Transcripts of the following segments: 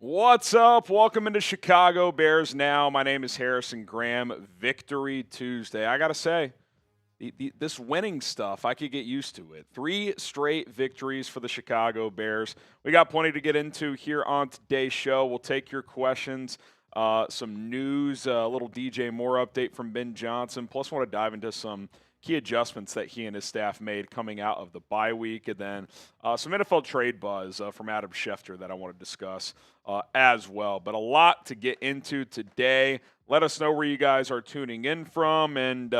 What's up? Welcome into Chicago Bears Now. My name is Harrison Graham. Victory Tuesday. I got to say, this winning stuff, I could get used to it. 3 straight victories for the Chicago Bears. We got plenty to get into here on today's show. We'll take your questions, some news, a little DJ Moore update from Ben Johnson. Plus, want to dive into some key adjustments that he and his staff made coming out of the bye week, and then some NFL trade buzz from Adam Schefter that I want to discuss as well. But a lot to get into today. Let us know where you guys are tuning in from, and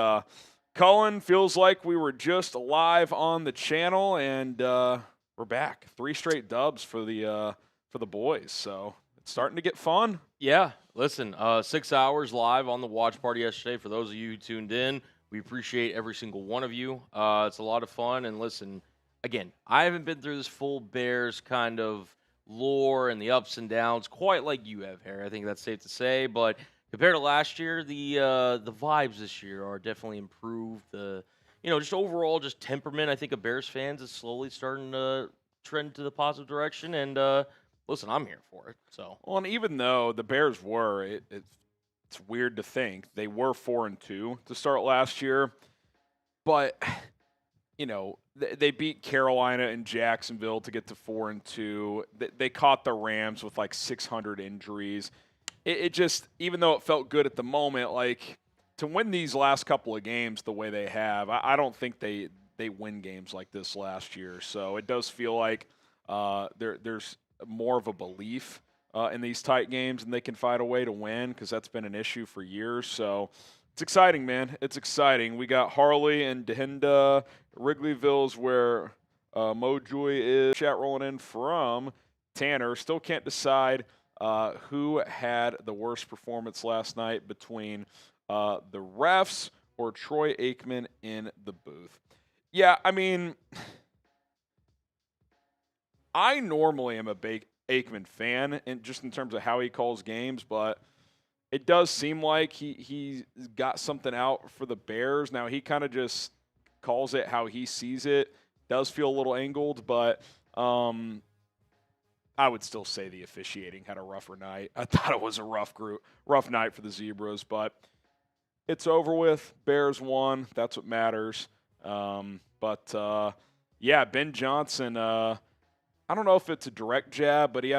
Cullen, feels like we were just live on the channel, and we're back. 3 straight dubs for the boys, so it's starting to get fun. Yeah, listen, 6 hours live on the watch party yesterday. For those of you who tuned in, we appreciate every single one of you. It's a lot of fun. And listen, again, I haven't been through this full Bears kind of lore and the ups and downs quite like you have, Harry. I think that's safe to say. But compared to last year, the vibes this year are definitely improved. Just overall, just temperament, I think, of Bears fans is slowly starting to trend to the positive direction. And listen, I'm here for it. So, well, and even though the Bears were, it's weird to think they were 4-2 to start last year, but they beat Carolina and Jacksonville to get to 4-2. They caught the Rams with like 600 injuries. It just, even though it felt good at the moment, like to win these last couple of games the way they have, I don't think they win games like this last year. So it does feel like there's more of a belief in these tight games, and they can find a way to win because that's been an issue for years. So it's exciting, man. It's exciting. We got Harley and Dahinda. Wrigleyville's where Mojoy is. Chat rolling in from Tanner. Still can't decide who had the worst performance last night between the refs or Troy Aikman in the booth. Yeah, I mean, I normally am a Aikman fan, and just in terms of how he calls games, but it does seem like he got something out for the Bears. Now, he kind of just calls it how he sees it. Does feel a little angled, but I would still say the officiating had a rougher night. I thought it was a rough night for the Zebras, but it's over with. Bears won. That's what matters. Yeah, Ben Johnson, I don't know if it's a direct jab, but he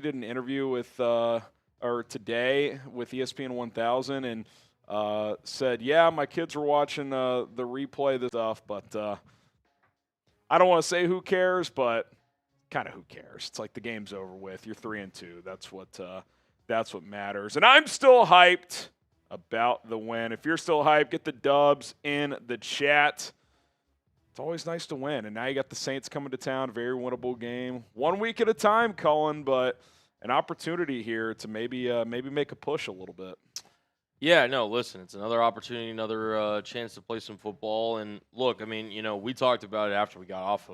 did an interview with today with ESPN 1000 and said, yeah, my kids were watching the replay of this stuff, but I don't want to say who cares, but kind of who cares. It's like the game's over with. You're 3-2. That's what matters. And I'm still hyped about the win. If you're still hyped, get the dubs in the chat. It's always nice to win, and now you got the Saints coming to town. Very winnable game. 1 week at a time, Cullen, but an opportunity here to maybe make a push a little bit. yeah, no, listen, it's another opportunity, another chance to play some football. And look, I mean, we talked about it after we got off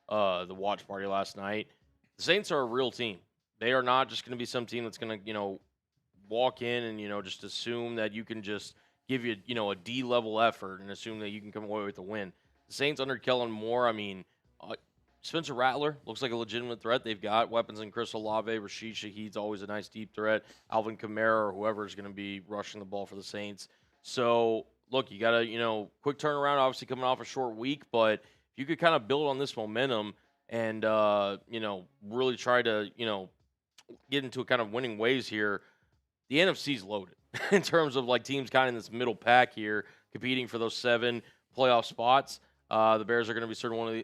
of the watch party last night. The Saints are a real team. They are not just going to be some team that's going to, walk in and, just assume that you can just give you, a D-level effort and assume that you can come away with a win. The Saints under Kellen Moore, I mean, Spencer Rattler looks like a legitimate threat. They've got weapons in Chris Olave. Rashid Shaheed's always a nice deep threat. Alvin Kamara or whoever is going to be rushing the ball for the Saints. So, look, you got to, quick turnaround, obviously coming off a short week, but if you could kind of build on this momentum and, really try to, get into a kind of winning ways here, the NFC's loaded in terms of, like, teams kind of in this middle pack here competing for those 7 playoff spots. The Bears are going to be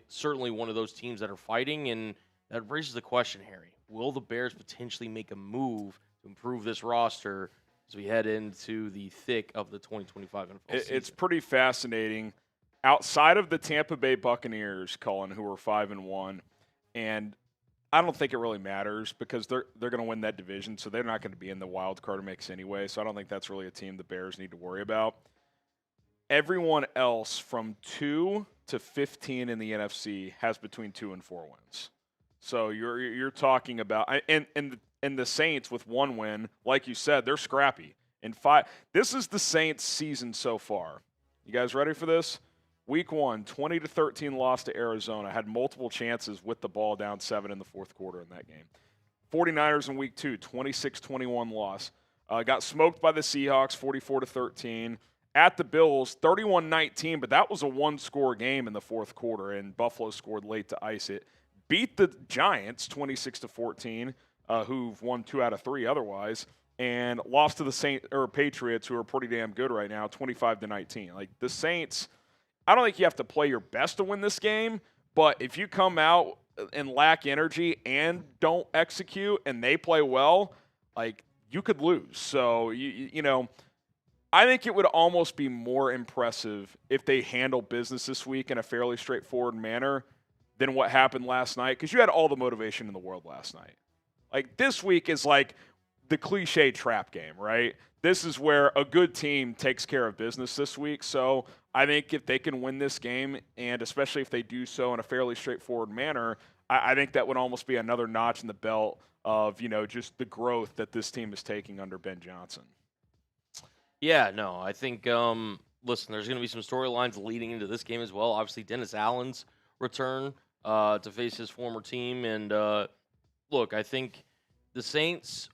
certainly one of those teams that are fighting, and that raises the question, Harry. Will the Bears potentially make a move to improve this roster as we head into the thick of the 2025 NFL season? It's pretty fascinating. Outside of the Tampa Bay Buccaneers, Cullen, who are 5-1, and I don't think it really matters because they're going to win that division, so they're not going to be in the wild card mix anyway, so I don't think that's really a team the Bears need to worry about. Everyone else from 2 to 15 in the NFC has between 2 and 4 wins. So you're talking about and the Saints with 1 win, like you said, they're scrappy. This is the Saints season so far. You guys ready for this? Week 1, 20-13 loss to Arizona. Had multiple chances with the ball down 7 in the fourth quarter in that game. 49ers in week 2, 26-21 loss. Got smoked by the Seahawks, 44-13. At the Bills, 31-19, but that was a one-score game in the fourth quarter, and Buffalo scored late to ice it. Beat the Giants, 26-14, who've won 2 out of 3 otherwise, and lost to the Patriots, who are pretty damn good right now, 25-19. Like, the Saints, I don't think you have to play your best to win this game, but if you come out and lack energy and don't execute and they play well, like, you could lose. So, you know, I think it would almost be more impressive if they handle business this week in a fairly straightforward manner than what happened last night, because you had all the motivation in the world last night. Like, this week is like the cliche trap game, right? This is where a good team takes care of business this week. So I think if they can win this game, and especially if they do so in a fairly straightforward manner, I think that would almost be another notch in the belt of, you know, just the growth that this team is taking under Ben Johnson. Yeah, no, I think, listen, there's going to be some storylines leading into this game as well. Obviously, Dennis Allen's return to face his former team. And, look, I think the Saints,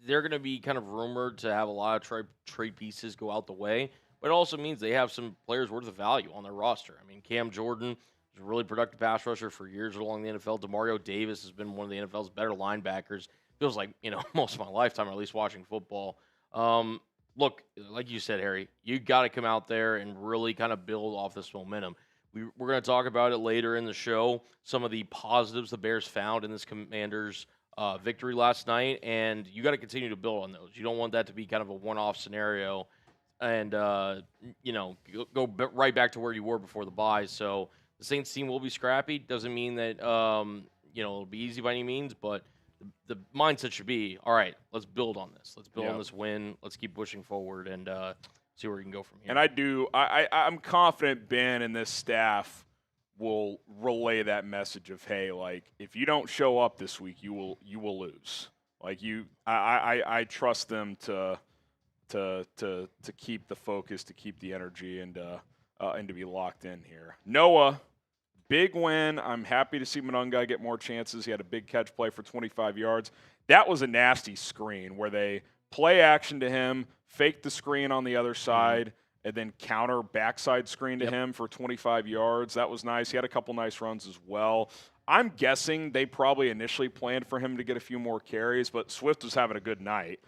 they're going to be kind of rumored to have a lot of trade pieces go out the way. But it also means they have some players worth of value on their roster. I mean, Cam Jordan is a really productive pass rusher for years along the NFL. Demario Davis has been one of the NFL's better linebackers. Feels like, you know, most of my lifetime, or at least watching football. Look, like you said, Harry, you got to come out there and really kind of build off this momentum. We're going to talk about it later in the show, some of the positives the Bears found in this Commanders' victory last night, and you got to continue to build on those. You don't want that to be kind of a one-off scenario and, you know, go right back to where you were before the bye. So the Saints team will be scrappy. Doesn't mean that, you know, it'll be easy by any means, but the mindset should be, all right, let's build on this. Let's build on this win. Let's keep pushing forward and see where we can go from here. And I'm confident Ben and this staff will relay that message of, hey, like, if you don't show up this week, you will lose. Like, I trust them to keep the focus, to keep the energy, and to be locked in here. Noah, big win. I'm happy to see Monungai get more chances. He had a big catch play for 25 yards. That was a nasty screen where they play action to him, fake the screen on the other side, and then counter backside screen to him for 25 yards. That was nice. He had a couple nice runs as well. I'm guessing they probably initially planned for him to get a few more carries, but Swift was having a good night,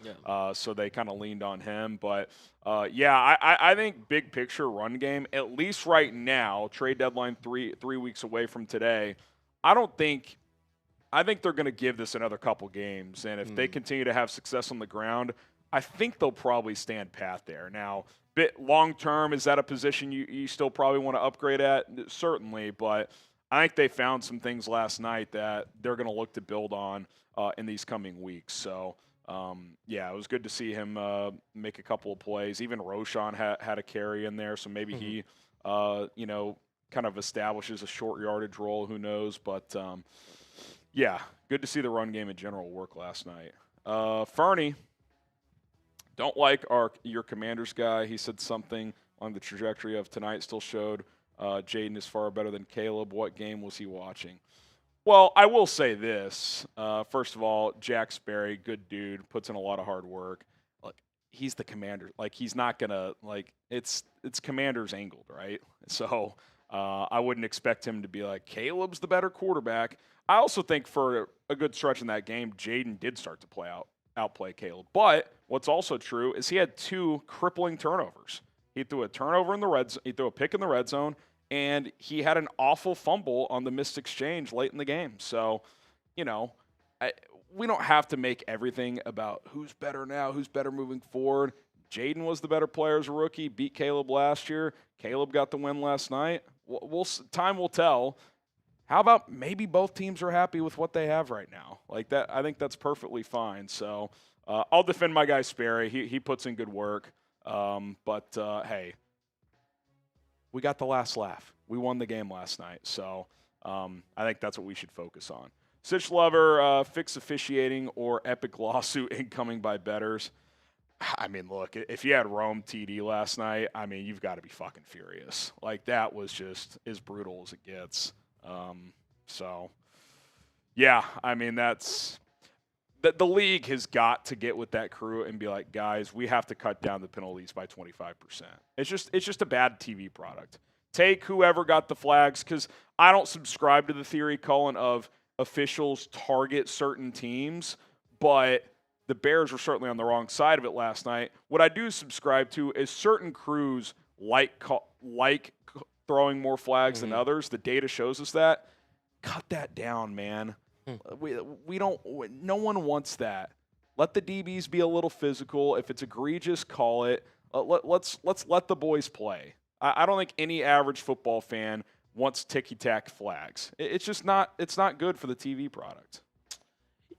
so they kind of leaned on him. But, I think big picture run game, at least right now, trade deadline three weeks away from today, I think they're going to give this another couple games. And if they continue to have success on the ground, I think they'll probably stand pat there. Now, long term, is that a position you still probably want to upgrade at? Certainly, but I think they found some things last night that they're going to look to build on in these coming weeks. So, it was good to see him make a couple of plays. Even Roshan had a carry in there, so maybe he, kind of establishes a short yardage role. Who knows? But, good to see the run game in general work last night. Fernie, don't like your Commanders guy. He said something on the trajectory of tonight still showed Jaden is far better than Caleb. What game was he watching? Well, I will say this. First of all, Jack Sperry, good dude, puts in a lot of hard work. Like, he's the Commander. Like, he's not going to, like, it's Commanders angled, right? So I wouldn't expect him to be like, Caleb's the better quarterback. I also think for a good stretch in that game, Jaden did start to outplay Caleb. But what's also true is he had 2 crippling turnovers. He threw a turnover in the red zone. He threw a pick in the red zone, and he had an awful fumble on the missed exchange late in the game. So, we don't have to make everything about who's better now, who's better moving forward. Jaden was the better player as a rookie, beat Caleb last year. Caleb got the win last night. Time will tell. How about maybe both teams are happy with what they have right now? Like that, I think that's perfectly fine. So I'll defend my guy Sperry. He puts in good work. Hey, we got the last laugh. We won the game last night. So I think that's what we should focus on. Sitch Lover, fix officiating or epic lawsuit incoming by bettors. I mean, look, if you had Rome TD last night, I mean, you've got to be fucking furious. Like, that was just as brutal as it gets. I mean, the league has got to get with that crew and be like, guys, we have to cut down the penalties by 25%. It's just a bad TV product. Take whoever got the flags, because I don't subscribe to the theory, Colin, of officials target certain teams, but the Bears were certainly on the wrong side of it last night. What I do subscribe to is certain crews like throwing more flags than others. The data shows us that. Cut that down, man. We don't. No one wants that. Let the DBs be a little physical. If it's egregious, call it. Let's let the boys play. I don't think any average football fan wants ticky-tack flags. It's just not. It's not good for the TV product.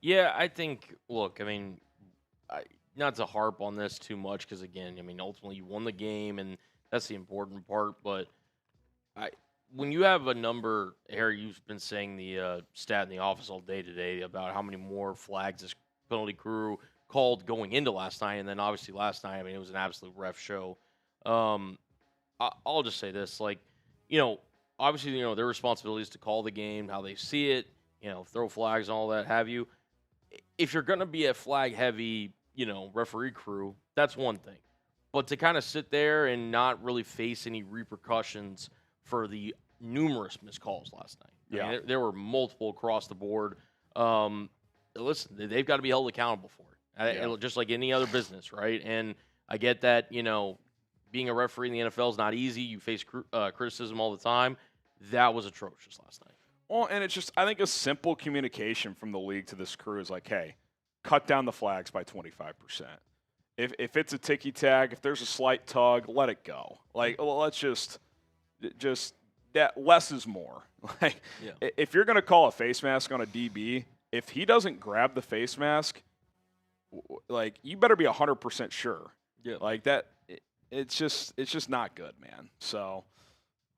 Yeah, I think. Look, I mean, not to harp on this too much because again, I mean, ultimately you won the game and that's the important part. But when you have a number, Harry, you've been saying the stat in the office all day today about how many more flags this penalty crew called going into last night, and then obviously last night, I mean, it was an absolute ref show. I'll just say this, like, obviously, their responsibility is to call the game, how they see it, throw flags and all that, have you. If you're going to be a flag-heavy, referee crew, that's one thing. But to kind of sit there and not really face any repercussions for the numerous missed calls last night. I mean, there were multiple across the board. Listen, they've got to be held accountable for it, just like any other business, right? And I get that, being a referee in the NFL is not easy. You face criticism all the time. That was atrocious last night. Well, and it's just, I think a simple communication from the league to this crew is like, hey, cut down the flags by 25%. If it's a ticky tag, if there's a slight tug, let it go. Like, let's just that less is more. Like, if you're going to call a face mask on a DB, if he doesn't grab the face mask, like, you better be 100% sure. Yeah. Like that, it's just not good, man. So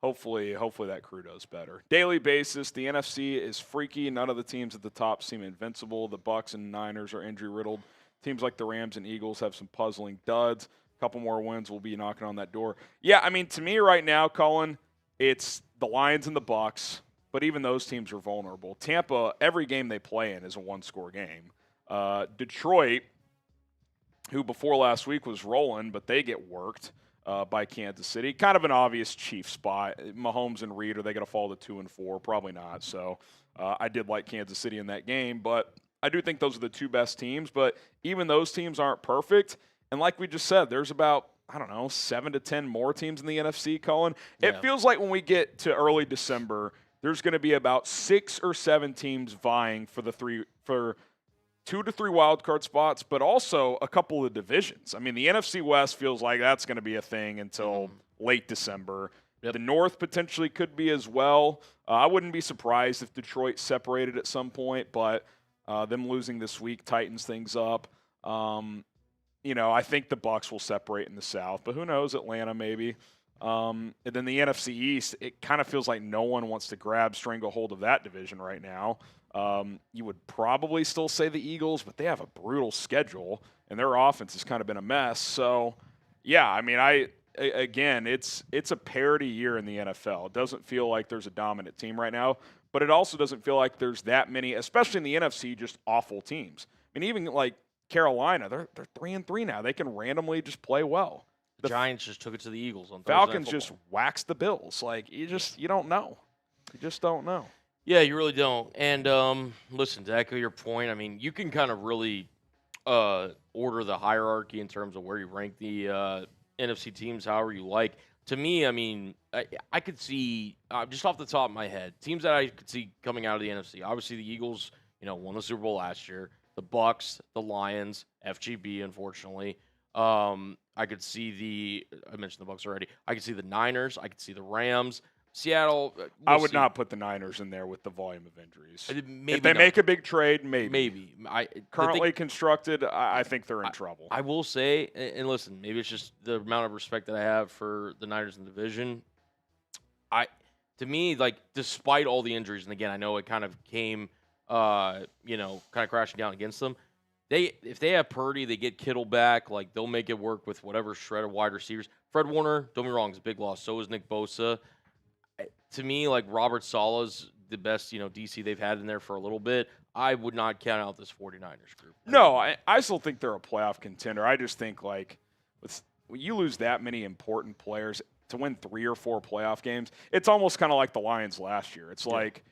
hopefully that crew does better. Daily basis, the NFC is freaky. None of the teams at the top seem invincible. The Bucs and Niners are injury riddled. Teams like the Rams and Eagles have some puzzling duds. A couple more wins will be knocking on that door. Yeah, I mean, to me right now, Colin, it's the Lions and the Bucs, but even those teams are vulnerable. Tampa, every game they play in is a one-score game. Detroit, who before last week was rolling, but they get worked by Kansas City. Kind of an obvious Chiefs spot. Mahomes and Reed, are they going to fall to 2-4? Probably not. So I did like Kansas City in that game, but I do think those are the two best teams. But even those teams aren't perfect. And like we just said, there's about, 7 to 10 more teams in the NFC, Colin. Yeah. It feels like when we get to early December, there's going to be about 6 or 7 teams vying for 2 to 3 wild card spots, but also a couple of divisions. I mean, the NFC West feels like that's going to be a thing until late December. Yep. The North potentially could be as well. I wouldn't be surprised if Detroit separated at some point, but them losing this week tightens things up. I think the Bucs will separate in the South, but who knows? Atlanta maybe. And then the NFC East, it kind of feels like no one wants to grab stranglehold of that division right now. You would probably still say the Eagles, but they have a brutal schedule, and their offense has kind of been a mess. So, yeah, I mean, again, it's a parity year in the NFL. It doesn't feel like there's a dominant team right now, but it also doesn't feel like there's that many, especially in the NFC, just awful teams. I mean, even like Carolina, they're 3-3 now. They can randomly just play well. The Giants just took it to the Eagles on Thursday. Falcons just waxed the Bills. Like, you don't know. You just don't know. Yeah, you really don't. And listen, to echo your point, I mean, you can kind of really order the hierarchy in terms of where you rank the NFC teams however you like. To me, I mean, I could see, just off the top of my head, teams that I could see coming out of the NFC. Obviously, the Eagles, won the Super Bowl last year. The Bucs, the Lions, FGB, unfortunately. I could see I mentioned the Bucs already. I could see the Niners. I could see the Rams. Seattle. I would not put the Niners in there with the volume of injuries. Maybe if they make a big trade, maybe. Maybe. Currently constructed, I think they're in trouble. I will say, and listen, maybe it's just the amount of respect that I have for the Niners in the division. To me, like, despite all the injuries, and again, I know it kind of came, kind of crashing down against them. If they have Purdy, they get Kittle back, like, they'll make it work with whatever shred of wide receivers. Fred Warner, don't be wrong, is a big loss. So is Nick Bosa. To me, like, Robert Saleh's the best, DC they've had in there for a little bit. I would not count out this 49ers group. No, I still think they're a playoff contender. I just think, like, when you lose that many important players to win 3 or 4 playoff games, it's almost kind of like the Lions last year. It's like,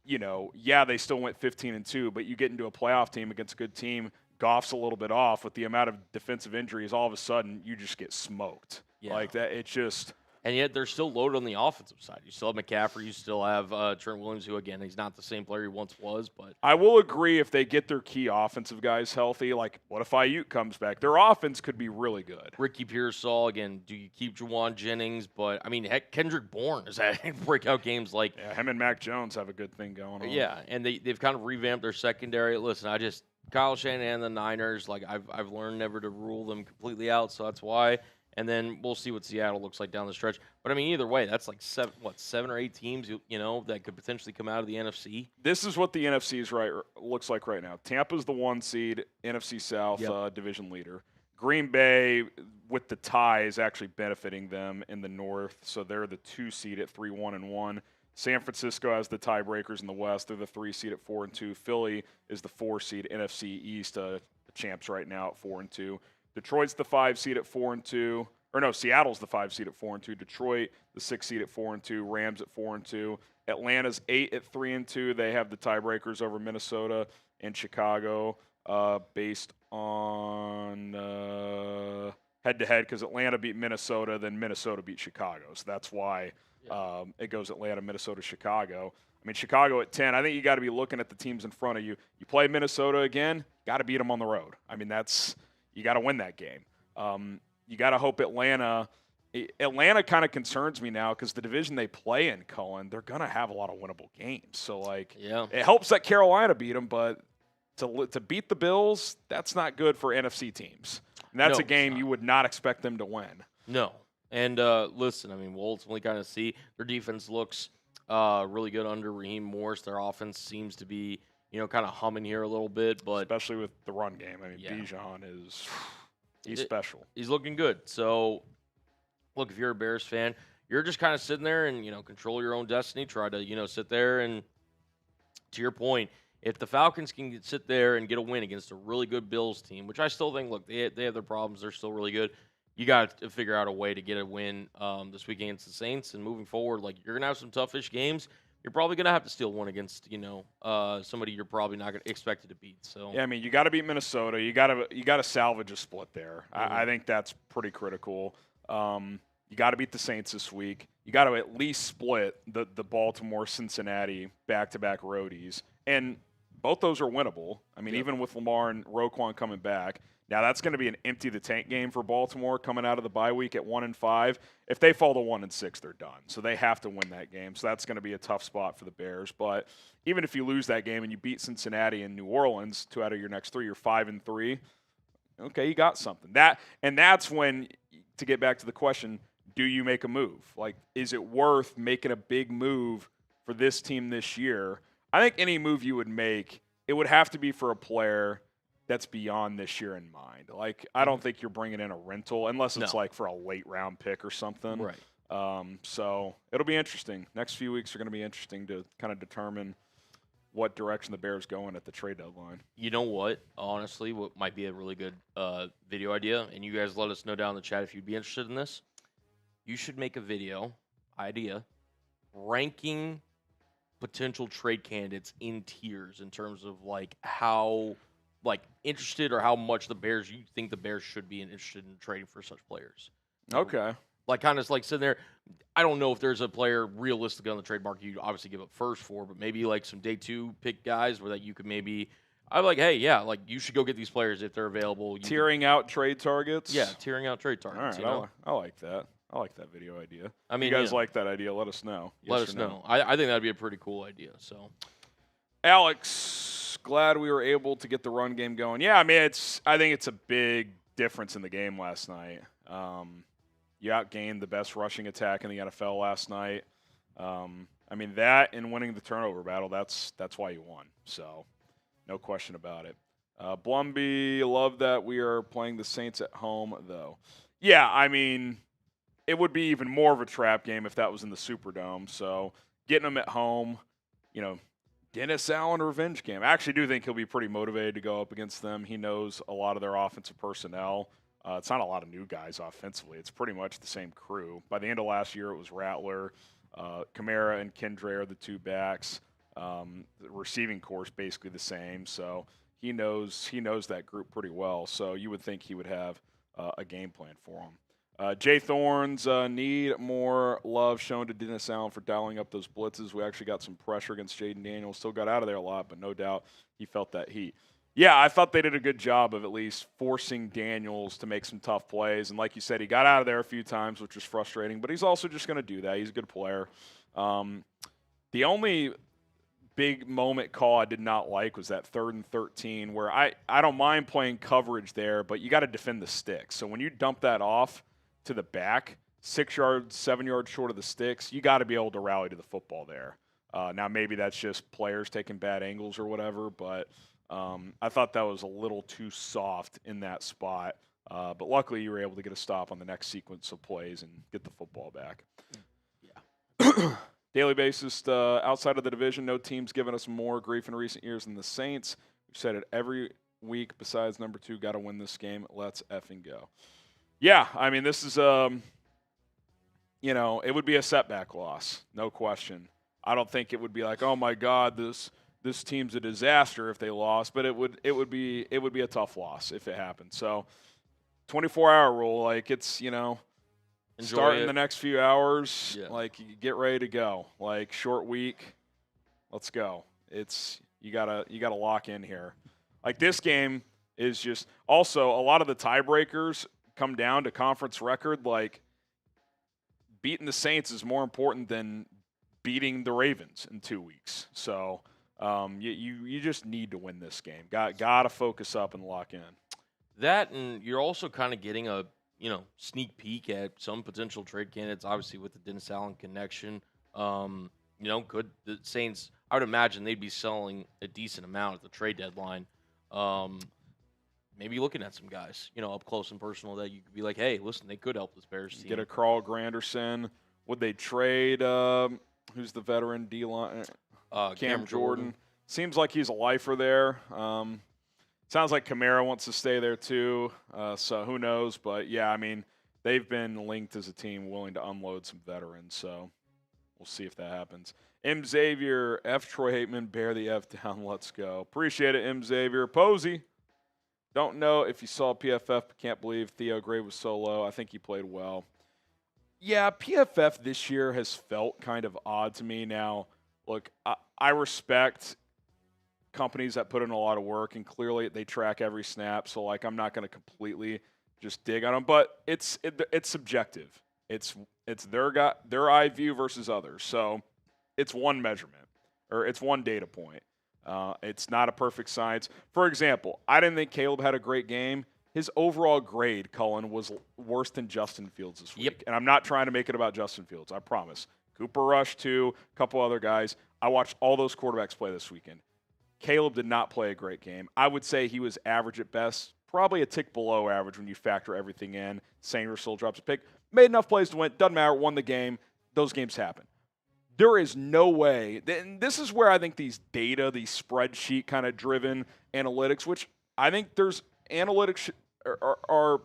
they still went 15-2, but you get into a playoff team against a good team, Goff's a little bit off with the amount of defensive injuries, all of a sudden you just get smoked. Yeah. Like that, it's just. And yet they're still loaded on the offensive side. You still have McCaffrey. You still have Trent Williams, who, again, he's not the same player he once was. But I will agree if they get their key offensive guys healthy, like what if Ayuk comes back? Their offense could be really good. Ricky Pearsall, again, do you keep Juwan Jennings? But, I mean, heck, Kendrick Bourne is having breakout games. Like, yeah, him and Mac Jones have a good thing going on. Yeah, and they've kind of revamped their secondary. Listen, Kyle Shanahan and the Niners, like, I've learned never to rule them completely out, so that's why. And then we'll see what Seattle looks like down the stretch. But, I mean, either way, that's like 7 or 8 teams, that could potentially come out of the NFC. This is what the NFC looks like right now. Tampa's the 1 seed, NFC South division leader. Green Bay, with the tie, is actually benefiting them in the North, so they're the 2 seed at 3-1-1. San Francisco has the tiebreakers in the West. They're the 3 seed at 4-2. Philly is the 4 seed, NFC East champs right now at 4-2. Detroit's the 5 seed at 4-2. Or no, Seattle's the 5 seed at 4-2. Detroit, the 6 seed at 4-2. Rams at 4-2. Atlanta's 8 at 3-2. They have the tiebreakers over Minnesota and Chicago, based on head-to-head, because Atlanta beat Minnesota, then Minnesota beat Chicago. So that's why it goes Atlanta, Minnesota, Chicago. I mean, Chicago at 10. I think you got to be looking at the teams in front of you. You play Minnesota again, got to beat them on the road. I mean, you got to win that game. You got to hope Atlanta kind of concerns me now because the division they play in, Cullen, they're going to have a lot of winnable games. So, it helps that Carolina beat them, but to beat the Bills, that's not good for NFC teams. And that's a game you would not expect them to win. No. And listen, I mean, we'll ultimately kind of see. Their defense looks really good under Raheem Morris. Their offense seems to be, kind of humming here a little bit. But especially with the run game. I mean, Bijan he's special. He's looking good. So, look, if you're a Bears fan, you're just kind of sitting there and, control your own destiny. Try to, sit there and, to your point, if the Falcons can sit there and get a win against a really good Bills team, which I still think, look, they have their problems. They're still really good. You got to figure out a way to get a win this week against the Saints. And moving forward, you're going to have some toughish games. You're probably going to have to steal one against, somebody you're probably not going to expect to beat. So yeah, I mean, you got to beat Minnesota. You got to salvage a split there. Mm-hmm. I think that's pretty critical. You got to beat the Saints this week. You got to at least split the Baltimore, Cincinnati back-to-back roadies, and both those are winnable. I mean, even with Lamar and Roquan coming back. Now, that's going to be an empty the tank game for Baltimore coming out of the bye week at 1-5. If they fall to 1-6, they're done. So they have to win that game. So that's going to be a tough spot for the Bears. But even if you lose that game and you beat Cincinnati and New Orleans, 2 out of your next 3, you're 5-3. Okay, you got something. That's when, to get back to the question, do you make a move? Is it worth making a big move for this team this year? I think any move you would make, it would have to be for a player that's beyond this year in mind. I don't think you're bringing in a rental unless it's for a late round pick or something. Right. So it'll be interesting. Next few weeks are going to be interesting to kind of determine what direction the Bears going at the trade deadline. You know what? Honestly, what might be a really good video idea, and you guys let us know down in the chat if you'd be interested in this. You should make a video idea ranking potential trade candidates in tiers in terms of how interested or how much you think the Bears should be interested in trading for such players. Okay. Kind of sitting there. I don't know if there's a player realistically on the trade market you'd obviously give up first for, but maybe some day 2 pick guys where that you could maybe. I'm hey, yeah, you should go get these players if they're available. Tiering out trade targets. Yeah, tiering out trade targets. All right, I like that. I like that video idea. I mean, if you guys like that idea, let us know. Let us know. I think that'd be a pretty cool idea. So, Alex, glad we were able to get the run game going. Yeah, I mean, I think it's a big difference in the game last night. You outgained the best rushing attack in the NFL last night. I mean, that and winning the turnover battle, that's why you won. So, no question about it. Blumby, love that we are playing the Saints at home, though. Yeah, I mean, it would be even more of a trap game if that was in the Superdome. So, getting them at home, Dennis Allen revenge game. I actually do think he'll be pretty motivated to go up against them. He knows a lot of their offensive personnel. It's not a lot of new guys offensively. It's pretty much the same crew. By the end of last year, it was Rattler, Kamara, and Kendre are the two backs. The receiving core is basically the same, so he knows that group pretty well. So you would think he would have a game plan for them. Jay Thorns need more love shown to Dennis Allen for dialing up those blitzes. We actually got some pressure against Jaden Daniels. Still got out of there a lot, but no doubt he felt that heat. Yeah, I thought they did a good job of at least forcing Daniels to make some tough plays. And like you said, he got out of there a few times, which was frustrating. But he's also just going to do that. He's a good player. The only big moment call I did not like was that 3rd and 13 where I don't mind playing coverage there, but you got to defend the sticks. So when you dump that off to the back, 6 yards, 7 yards short of the sticks, you got to be able to rally to the football there. Now, maybe that's just players taking bad angles or whatever, but I thought that was a little too soft in that spot. But luckily, you were able to get a stop on the next sequence of plays and get the football back. Yeah. Daily basis, outside of the division, no team's given us more grief in recent years than the Saints. We've said it every week besides number 2, got to win this game. Let's effing go. Yeah, I mean, this is, it would be a setback loss, no question. I don't think it would be like, oh my God, this team's a disaster if they lost, but it would be a tough loss if it happened. So, 24-hour rule, like it's start in the next few hours, like you get ready to go. Like short week, let's go. You gotta lock in here. Like this game is just also a lot of the tiebreakers come down to conference record. Like beating the Saints is more important than beating the Ravens in 2 weeks. So you just need to win this game. Got to focus up and lock in. That, and you're also kind of getting a sneak peek at some potential trade candidates. Obviously with the Dennis Allen connection, could the Saints? I would imagine they'd be selling a decent amount at the trade deadline. Maybe looking at some guys, up close and personal that you could be like, hey, listen, they could help this Bears team. Get a Carl Granderson. Would they trade, who's the veteran D-line? Cam Jordan. Seems like he's a lifer there. Sounds like Kamara wants to stay there too, so who knows. But, yeah, I mean, they've been linked as a team willing to unload some veterans, so we'll see if that happens. M. Xavier, F. Troy Hateman, bear the F down, let's go. Appreciate it, M. Xavier. Posey. Don't know if you saw PFF, but can't believe Theo Gray was so low. I think he played well. Yeah, PFF this year has felt kind of odd to me. Now, look, I respect companies that put in a lot of work, and clearly they track every snap, so, like, I'm not going to completely just dig on them. But it's subjective. It's their eye view versus others. So it's one measurement, or it's one data point. It's not a perfect science. For example, I didn't think Caleb had a great game. His overall grade, Cullen, was worse than Justin Fields this week. Yep. And I'm not trying to make it about Justin Fields, I promise. Cooper Rush, too, a couple other guys. I watched all those quarterbacks play this weekend. Caleb did not play a great game. I would say he was average at best, probably a tick below average when you factor everything in. Sanders still drops a pick. Made enough plays to win. Doesn't matter. Won the game. Those games happen. There is no way, and this is where I think these data, these spreadsheet kind of driven analytics, which I think there's analytics are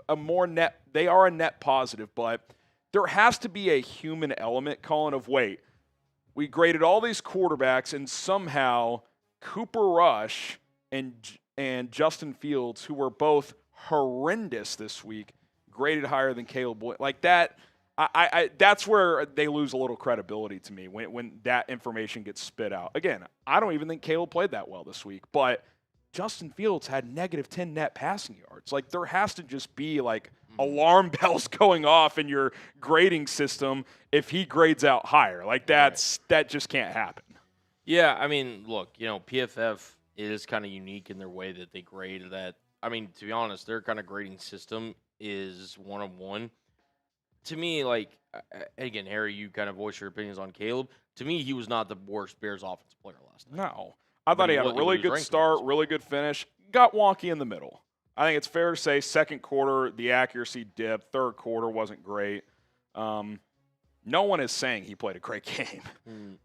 a more net, they are a net positive, but there has to be a human element, Colin, of wait, we graded all these quarterbacks and somehow Cooper Rush and Justin Fields, who were both horrendous this week, graded higher than Caleb Williams. Like that. That's where they lose a little credibility to me when that information gets spit out. Again, I don't even think Caleb played that well this week, but Justin Fields had -10 net passing yards. Like there has to just be like alarm bells going off in your grading system if he grades out higher. Like that just can't happen. Yeah, I mean, look, PFF is kind of unique in their way that they grade that. I mean, to be honest, their kind of grading system is one-on-one. To me, like, again, Harry, you kind of voice your opinions on Caleb. To me, he was not the worst Bears offensive player last night. No. I thought he had a really good start, really good finish. Got wonky in the middle. I think it's fair to say second quarter, the accuracy dipped. Third quarter wasn't great. no one is saying he played a great game.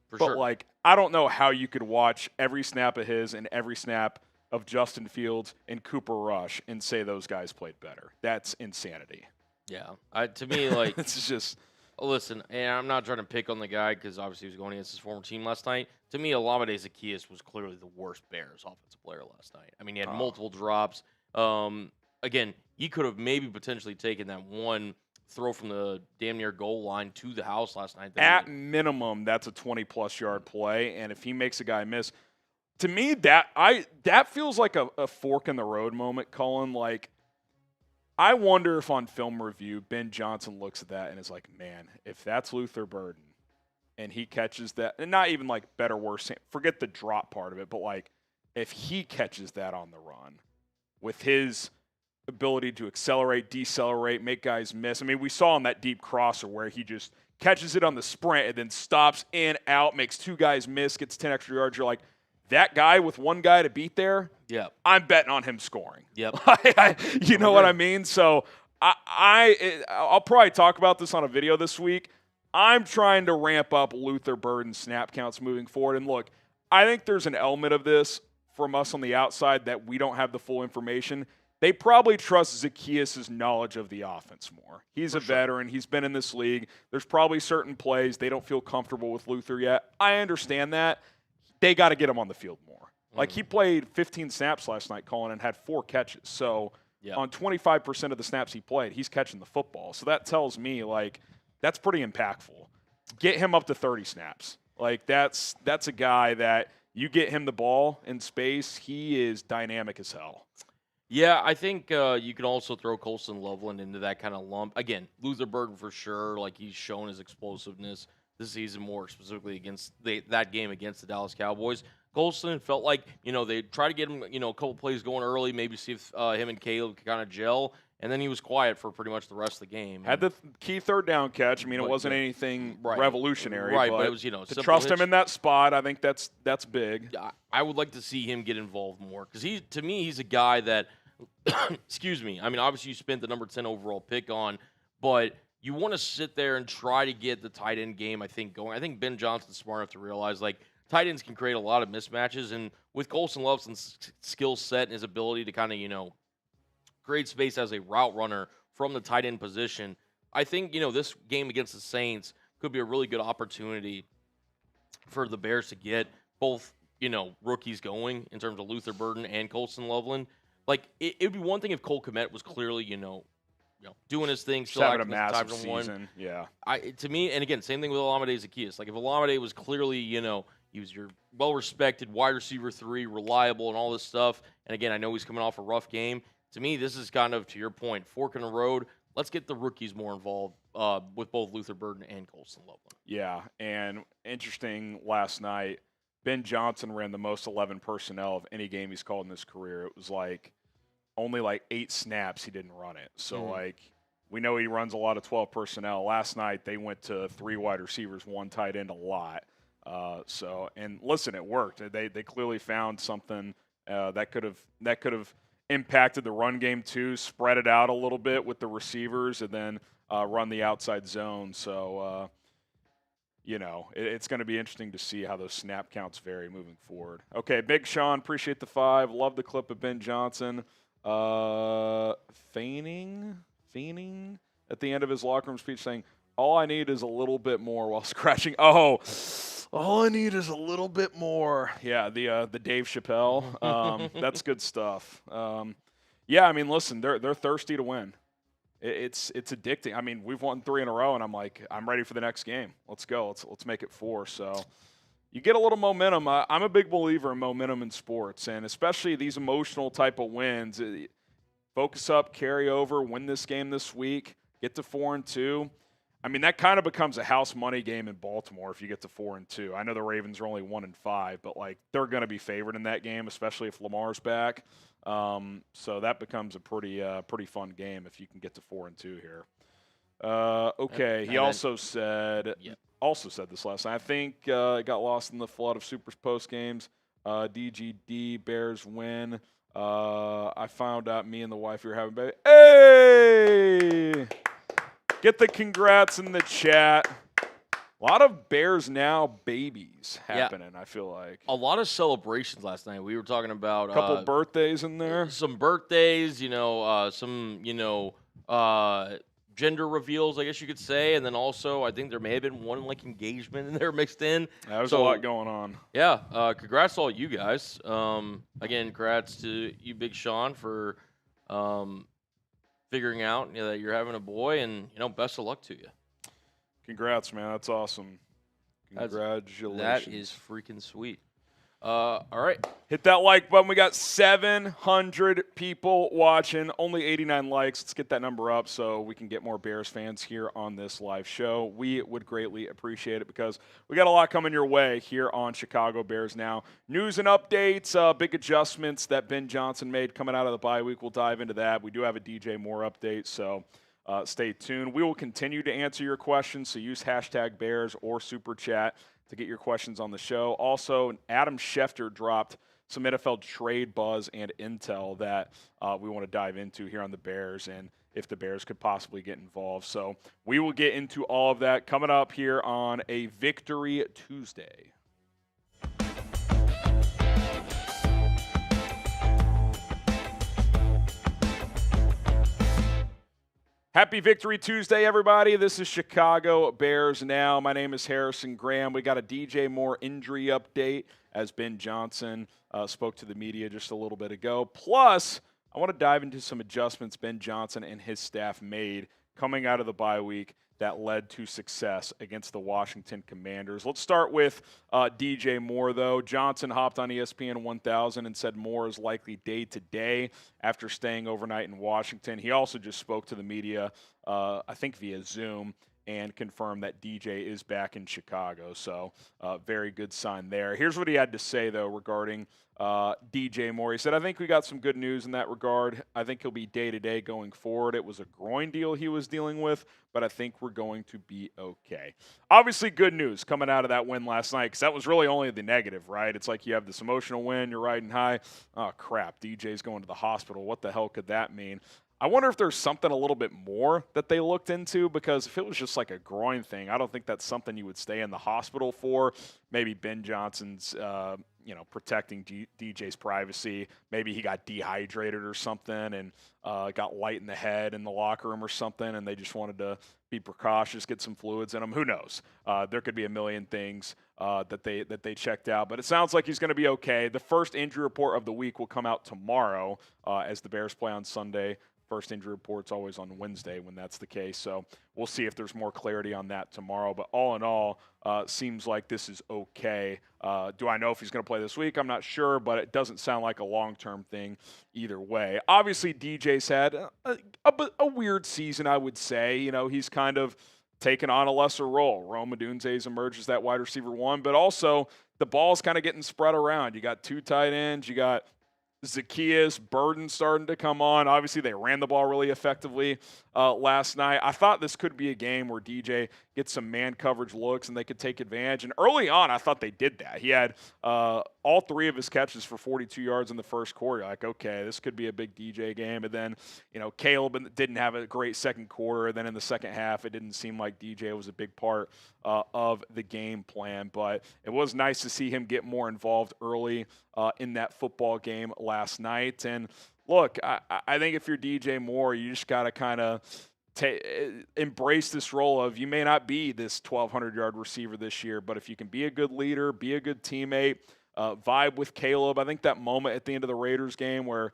For But, sure. like, I don't know how you could watch every snap of his and every snap of Justin Fields and Cooper Rush and say those guys played better. That's insanity. Yeah. To me, like, It's just listen, and I'm not trying to pick on the guy because obviously he was going against his former team last night. To me, Olamide Zaccheaus was clearly the worst Bears offensive player last night. I mean, he had multiple drops. Again, he could have maybe potentially taken that one throw from the damn near goal line to the house last night. at minimum, that's a 20-plus yard play. And if he makes a guy miss, to me, that feels like a fork in the road moment, Cullen. Like, I wonder if on film review, Ben Johnson looks at that and is like, man, if that's Luther Burden and he catches that, and not even like better, worse, forget the drop part of it, but like if he catches that on the run with his ability to accelerate, decelerate, make guys miss. I mean, we saw on that deep crosser where he just catches it on the sprint and then stops in, out, makes two guys miss, gets 10 extra yards. You're like, that guy with one guy to beat there, Yep. I'm betting on him scoring. Yep. You know what I mean? So I'll probably talk about this on a video this week. I'm trying to ramp up Luther Burden's snap counts moving forward. And look, I think there's an element of this from us on the outside that we don't have the full information. They probably trust Zaccheaus' knowledge of the offense more. He's a veteran. He's been in this league. There's probably certain plays they don't feel comfortable with Luther yet. I understand that. They got to get him on the field more. Like, he played 15 snaps last night, Colin, and had 4 catches. So on 25% of the snaps he played, he's catching the football. So that tells me, like, that's pretty impactful. Get him up to 30 snaps. Like, that's a guy that you get him the ball in space, he is dynamic as hell. Yeah, I think you can also throw Colston Loveland into that kind of lump. Again, Luther Burden for sure. Like, he's shown his explosiveness this season, more specifically against that game against the Dallas Cowboys. Colston felt like, they try to get him, a couple plays going early, maybe see if him and Caleb could kind of gel, and then he was quiet for pretty much the rest of the game. Had the key third down catch. I mean, it wasn't anything revolutionary. Right, but it was, to trust him in that spot, I think that's big. I would like to see him get involved more because to me, he's a guy that, excuse me, I mean, obviously you spent the number 10 overall pick on, but you want to sit there and try to get the tight end game, I think, going. I think Ben Johnson's smart enough to realize, like, tight ends can create a lot of mismatches, and with Colston Loveland's skill set and his ability to kind of, create space as a route runner from the tight end position, I think, this game against the Saints could be a really good opportunity for the Bears to get both, rookies going in terms of Luther Burden and Colston Loveland. Like, it would be one thing if Cole Kmet was clearly, doing his thing, still having a acting as the massive type of season. Yeah. To me, and again, same thing with Olamide Zaccheaus. Like, if Olamide was clearly, he was your well-respected wide receiver 3, reliable, and all this stuff. And again, I know he's coming off a rough game. To me, this is kind of, to your point, fork in the road. Let's get the rookies more involved with both Luther Burden and Colston Loveland. Yeah, and interesting last night, Ben Johnson ran the most 11 personnel of any game he's called in his career. It was like only 8 snaps he didn't run it. So, we know he runs a lot of 12 personnel. Last night, they went to 3 wide receivers, 1 tight end a lot. And listen, it worked. They clearly found something that could have impacted the run game too, spread it out a little bit with the receivers, and then run the outside zone. So, it's going to be interesting to see how those snap counts vary moving forward. Okay, Big Sean, appreciate the 5. Love the clip of Ben Johnson feigning at the end of his locker room speech saying, all I need is a little bit more while scratching. Oh, all I need is a little bit more. Yeah, the Dave Chappelle. That's good stuff. Yeah, I mean, listen, they're thirsty to win. It's addicting. I mean, we've won 3 in a row, and I'm like, I'm ready for the next game. Let's go. Let's make it 4. So you get a little momentum. I'm a big believer in momentum in sports, and especially these emotional type of wins. Focus up, carry over, win this game this week, get to 4-2. I mean, that kind of becomes a house money game in Baltimore if you get to 4-2. I know the Ravens are only 1-5, but they're going to be favored in that game, especially if Lamar's back. So that becomes a pretty fun game if you can get to 4-2 here. Okay, he also said this last night. I think it got lost in the flood of Super's post games. DGD Bears win. I found out me and the wife were having a baby. Hey! Get the congrats in the chat. A lot of Bears Now babies Yeah. happening, I feel like. A lot of celebrations last night. We were talking about A couple birthdays in there. some birthdays, some, gender reveals, I guess you could say. And then also, I think there may have been one like engagement in there mixed in. There's a lot going on. Yeah. Congrats to all you guys. Again, congrats to you, Big Sean, for figuring out that you're having a boy, and, best of luck to you. Congrats, man. That's awesome. Congratulations. That is freaking sweet. All right. Hit that like button. We got 700 people watching, only 89 likes. Let's get that number up so we can get more Bears fans here on this live show. We would greatly appreciate it because we got a lot coming your way here on Chicago Bears Now. News and updates, big adjustments that Ben Johnson made coming out of the bye week. We'll dive into that. We do have a DJ Moore update, so stay tuned. We will continue to answer your questions, so use hashtag Bears or Super Chat to get your questions on the show. Also, Adam Schefter dropped some NFL trade buzz and intel that we want to dive into here on the Bears and if the Bears could possibly get involved. So we will get into all of that coming up here on a Victory Tuesday. Happy Victory Tuesday, everybody. This is Chicago Bears Now. My name is Harrison Graham. We got a DJ Moore injury update as Ben Johnson spoke to the media just a little bit ago. Plus, I want to dive into some adjustments Ben Johnson and his staff made coming out of the bye week that led to success against the Washington Commanders. Let's start with DJ Moore, though. Johnson hopped on ESPN 1000 and said Moore is likely day-to-day after staying overnight in Washington. He also just spoke to the media, I think via Zoom, and confirmed that DJ is back in Chicago. So very good sign there. Here's what he had to say, though, regarding DJ Moore. He said, I think we got some good news in that regard. I think he'll be day-to-day going forward. It was a groin deal he was dealing with, but I think we're going to be okay. Obviously, good news coming out of that win last night, because that was really only the negative, right? It's like you have this emotional win, you're riding high. Oh, crap, DJ's going to the hospital. What the hell could that mean? I wonder if there's something a little bit more that they looked into, because if it was just like a groin thing, I don't think that's something you would stay in the hospital for. Maybe Ben Johnson's, protecting DJ's privacy. Maybe he got dehydrated or something and got light in the head in the locker room or something, and they just wanted to be precautious, get some fluids in him. Who knows? There could be a million things that they checked out, but it sounds like he's going to be okay. The first injury report of the week will come out tomorrow as the Bears play on Sunday. First injury report's always on Wednesday when that's the case. So we'll see if there's more clarity on that tomorrow. But all in all, seems like this is okay. Do I know if he's going to play this week? I'm not sure, but it doesn't sound like a long-term thing either way. Obviously, DJ's had a weird season, I would say. You know, he's kind of taken on a lesser role. Rome Odunze's emerged as that wide receiver one, but also the ball's kind of getting spread around. You got two tight ends. You got Zacchaeus, Burden starting to come on. Obviously, they ran the ball really effectively last night. I thought this could be a game where DJ gets some man coverage looks and they could take advantage. And early on, I thought they did that. He had all three of his catches for 42 yards in the first quarter. Like, okay, this could be a big DJ game. And then, Caleb didn't have a great second quarter. Then in the second half, it didn't seem like DJ was a big part of the game plan. But it was nice to see him get more involved early in that football game last night. And look, I think if you're DJ Moore, you just got to kind of embrace this role of, you may not be this 1,200-yard receiver this year, but if you can be a good leader, be a good teammate, vibe with Caleb. I think that moment at the end of the Raiders game where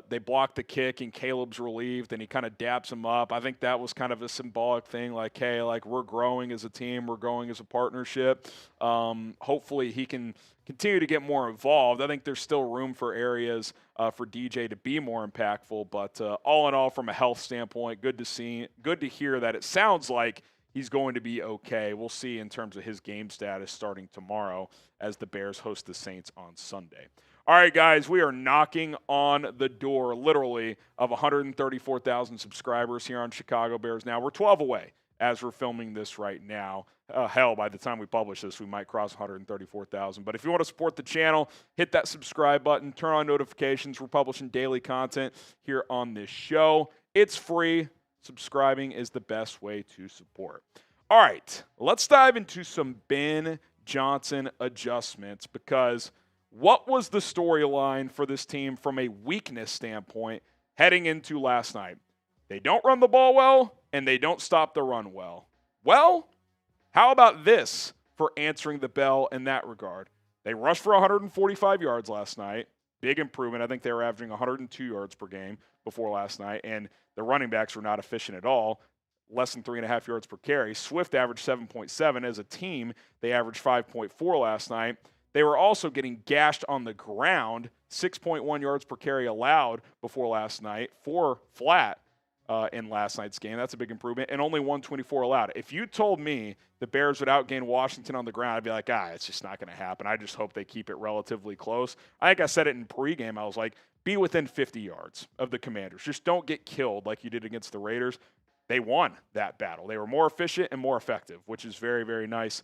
they blocked the kick and Caleb's relieved and he kind of daps him up. I think that was kind of a symbolic thing, like, hey, like, we're growing as a team, we're growing as a partnership. Hopefully he can continue to get more involved. I think there's still room for areas for DJ to be more impactful, but all in all, from a health standpoint, good to hear that it sounds like he's going to be okay. We'll see in terms of his game status starting tomorrow as the Bears host the Saints on Sunday. All right, guys, we are knocking on the door, literally, of 134,000 subscribers here on Chicago Bears Now. We're 12 away as we're filming this right now. Hell, by the time we publish this, we might cross 134,000. But if you want to support the channel, hit that subscribe button, turn on notifications. We're publishing daily content here on this show. It's free. Subscribing is the best way to support. All right, let's dive into some Ben Johnson adjustments, because what was the storyline for this team from a weakness standpoint heading into last night? They don't run the ball well, and they don't stop the run well. Well, how about this for answering the bell in that regard? They rushed for 145 yards last night. Big improvement. I think they were averaging 102 yards per game before last night, and the running backs were not efficient at all. Less than 3.5 yards per carry. Swift averaged 7.7. As a team, they averaged 5.4 last night. They were also getting gashed on the ground, 6.1 yards per carry allowed before last night, 4 flat in last night's game. That's a big improvement, and only 124 allowed. If you told me the Bears would outgain Washington on the ground, I'd be like, it's just not going to happen. I just hope they keep it relatively close. I think I said it in pregame. I was like, be within 50 yards of the Commanders. Just don't get killed like you did against the Raiders. They won that battle. They were more efficient and more effective, which is very, very nice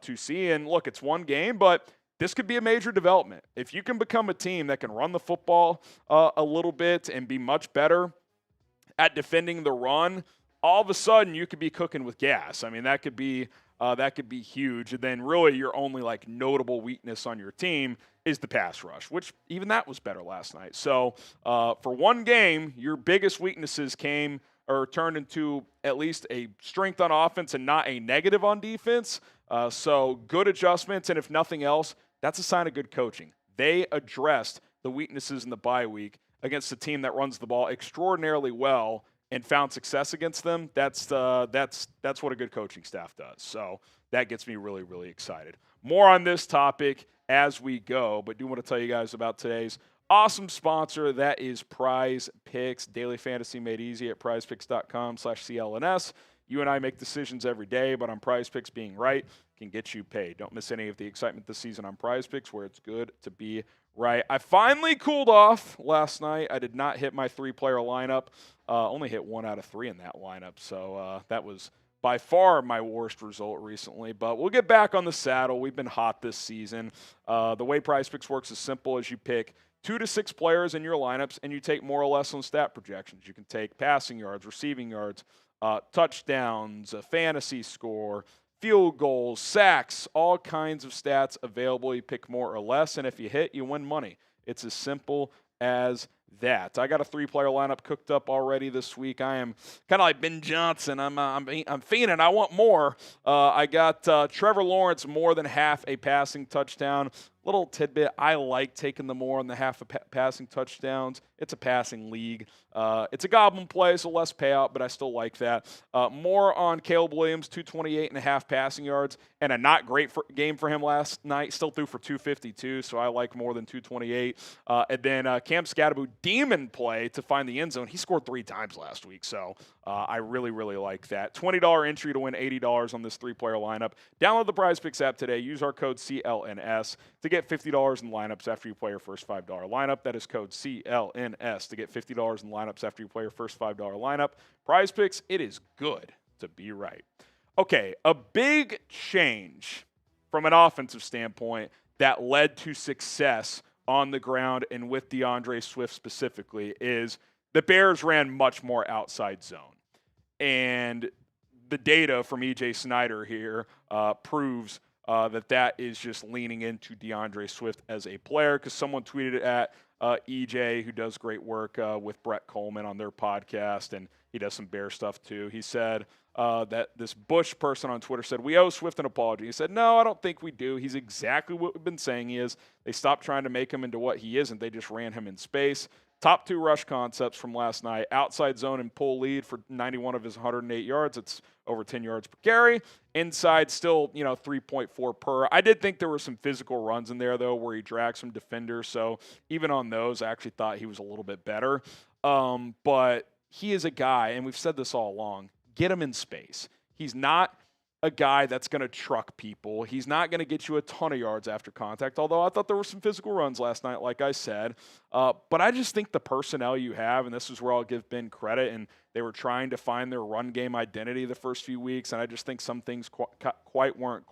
to see. And look, it's one game, but this could be a major development. If you can become a team that can run the football a little bit and be much better at defending the run, all of a sudden you could be cooking with gas. I mean, that could be huge. And then really your only like notable weakness on your team is the pass rush, which even that was better last night. So for one game, your biggest weaknesses came or turned into at least a strength on offense and not a negative on defense. So good adjustments, and if nothing else, that's a sign of good coaching. They addressed the weaknesses in the bye week against a team that runs the ball extraordinarily well and found success against them. That's what a good coaching staff does. So that gets me really, really excited. More on this topic as we go, but do want to tell you guys about today's awesome sponsor. That is PrizePicks. Daily fantasy made easy at prizepicks.com/CLNS. You and I make decisions every day, but on PrizePicks, being right can get you paid. Don't miss any of the excitement this season on PrizePicks, where it's good to be right. I finally cooled off last night. I did not hit my 3-player lineup. Only hit 1 out of 3 in that lineup, so that was by far my worst result recently, but we'll get back on the saddle. We've been hot this season. The way PrizePicks works is simple. As you pick 2 to 6 players in your lineups, and you take more or less on stat projections. You can take passing yards, receiving yards, touchdowns, a fantasy score, field goals, sacks, all kinds of stats available. You pick more or less, and if you hit, you win money. It's as simple as that. I got a 3-player lineup cooked up already this week. I am kind of like Ben Johnson. I'm fiending. I want more. I got Trevor Lawrence more than half a passing touchdown. Little tidbit, I like taking the more on the half of passing touchdowns. It's a passing league. It's a goblin play, so less payout, but I still like that. More on Caleb Williams, 228.5 passing yards, and a not great game for him last night. Still threw for 252, so I like more than 228. And then Cam Scatterbo, demon play to find the end zone. He scored 3 times last week, so I really, really like that. $20 entry to win $80 on this 3-player lineup. Download the PrizePicks app today. Use our code CLNS to get $50 in lineups after you play your first $5 lineup. That is code CLNS to get $50 in lineups after you play your first $5 lineup. PrizePicks, it is good to be right. Okay, a big change from an offensive standpoint that led to success on the ground and with DeAndre Swift specifically is the Bears ran much more outside zone. And the data from E.J. Snyder here proves that is just leaning into DeAndre Swift as a player, because someone tweeted at EJ, who does great work with Brett Coleman on their podcast, and he does some Bear stuff too. He said that this Bush person on Twitter said, we owe Swift an apology. He said, no, I don't think we do. He's exactly what we've been saying he is. They stopped trying to make him into what he isn't. They just ran him in space. Top 2 rush concepts from last night. Outside zone and pull lead for 91 of his 108 yards. It's over 10 yards per carry. Inside still, 3.4 per. I did think there were some physical runs in there, though, where he dragged some defenders. So even on those, I actually thought he was a little bit better. But he is a guy, and we've said this all along, get him in space. He's not a guy that's going to truck people. He's not going to get you a ton of yards after contact, although I thought there were some physical runs last night, like I said. But I just think the personnel you have, and this is where I'll give Ben credit, and they were trying to find their run game identity the first few weeks, and I just think some things quite weren't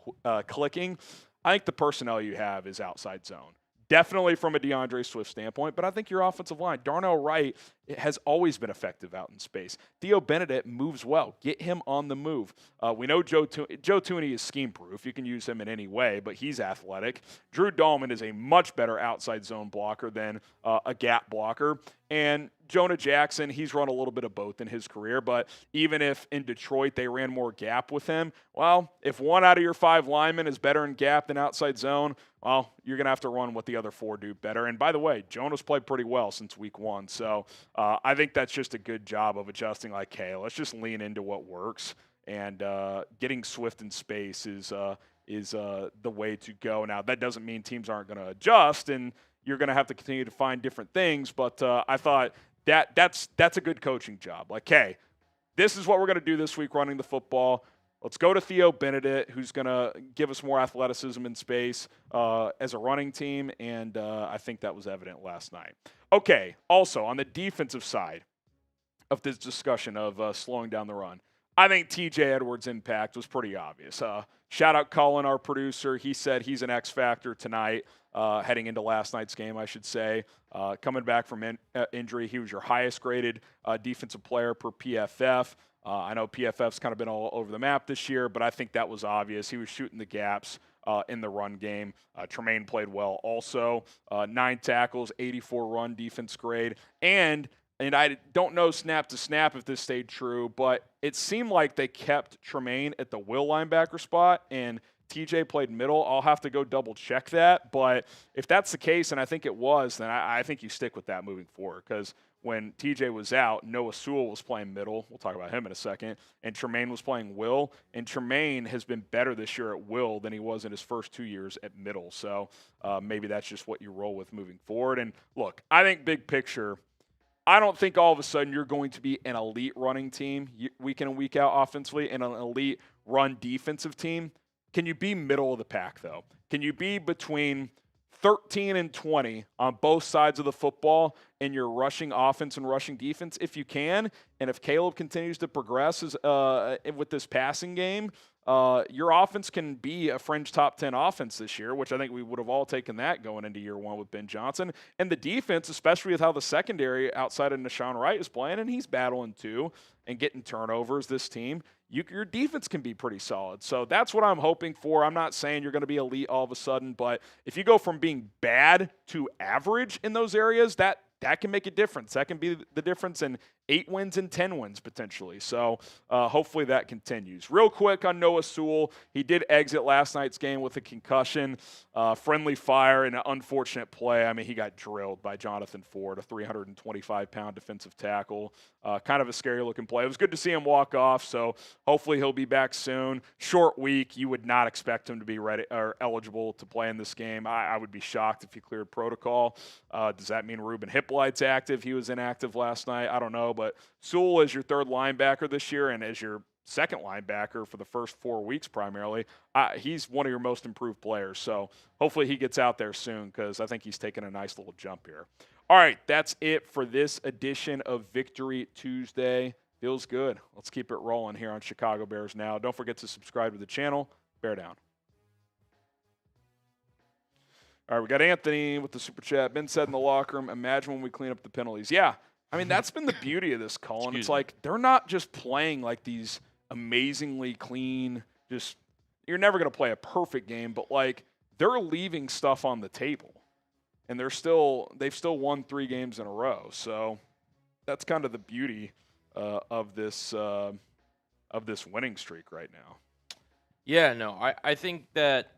clicking. I think the personnel you have is outside zone. Definitely from a DeAndre Swift standpoint, but I think your offensive line, Darnell Wright it has always been effective out in space. Theo Benedict moves well. Get him on the move. We know Joe Tooney is scheme-proof. You can use him in any way, but he's athletic. Drew Dahlman is a much better outside zone blocker than a gap blocker. And Jonah Jackson, he's run a little bit of both in his career, but even if in Detroit they ran more gap with him, well, if 1 out of your 5 linemen is better in gap than outside zone, well, you're going to have to run what the other 4 do better. And by the way, Jonah's played pretty well since week 1, so I think that's just a good job of adjusting like, hey, let's just lean into what works, and getting Swift in space is the way to go. Now, that doesn't mean teams aren't going to adjust, and you're going to have to continue to find different things, but I thought that's a good coaching job. Like, hey, this is what we're going to do this week running the football. Let's go to Theo Benedict, who's going to give us more athleticism in space as a running team, and I think that was evident last night. Okay, also on the defensive side of this discussion of slowing down the run, I think TJ Edwards' impact was pretty obvious. Shout out Colin, our producer. He said he's an X factor tonight, heading into last night's game, I should say. Coming back from injury, he was your highest graded defensive player per PFF. I know PFF's kind of been all over the map this year, but I think that was obvious. He was shooting the gaps in the run game. Tremaine played well also. 9 tackles, 84 run defense grade. And I don't know snap to snap if this stayed true, but it seemed like they kept Tremaine at the will linebacker spot and TJ played middle. I'll have to go double check that. But if that's the case, and I think it was, then I think you stick with that moving forward, because when TJ was out, Noah Sewell was playing middle. We'll talk about him in a second. And Tremaine was playing will. And Tremaine has been better this year at will than he was in his first 2 years at middle. So maybe that's just what you roll with moving forward. And look, I think big picture, I don't think all of a sudden you're going to be an elite running team week in and week out offensively and an elite run defensive team. Can you be middle of the pack, though? Can you be between 13 and 20 on both sides of the football in your rushing offense and rushing defense? If you can, and if Caleb continues to progress with this passing game, your offense can be a fringe top 10 offense this year, which I think we would have all taken that going into year 1 with Ben Johnson. And the defense, especially with how the secondary outside of Nashawn Wright is playing, and he's battling too and getting turnovers, this team, your defense can be pretty solid. So that's what I'm hoping for. I'm not saying you're going to be elite all of a sudden, but if you go from being bad to average in those areas, that can make a difference. That can be the difference in 8 wins and 10 wins potentially. So hopefully that continues. Real quick on Noah Sewell, he did exit last night's game with a concussion. Friendly fire and an unfortunate play. I mean, he got drilled by Jonathan Ford, a 325-pound defensive tackle. Kind of a scary-looking play. It was good to see him walk off, so hopefully he'll be back soon. Short week. You would not expect him to be ready or eligible to play in this game. I would be shocked if he cleared protocol. Does that mean Ruben Hippolyte's active? He was inactive last night. I don't know, but Sewell is your 3rd linebacker this year and as your 2nd linebacker for the first 4 weeks primarily. He's one of your most improved players, so hopefully he gets out there soon because I think he's taking a nice little jump here. All right, that's it for this edition of Victory Tuesday. Feels good. Let's keep it rolling here on Chicago Bears Now. Don't forget to subscribe to the channel. Bear down. All right, we got Anthony with the super chat. Ben said in the locker room, imagine when we clean up the penalties. Yeah, I mean, that's been the beauty of this, Colin. It's like they're not just playing like these amazingly clean, just you're never going to play a perfect game, but like they're leaving stuff on the table. And they've still won 3 games in a row. So that's kind of the beauty of this winning streak right now. Yeah, no, I think that,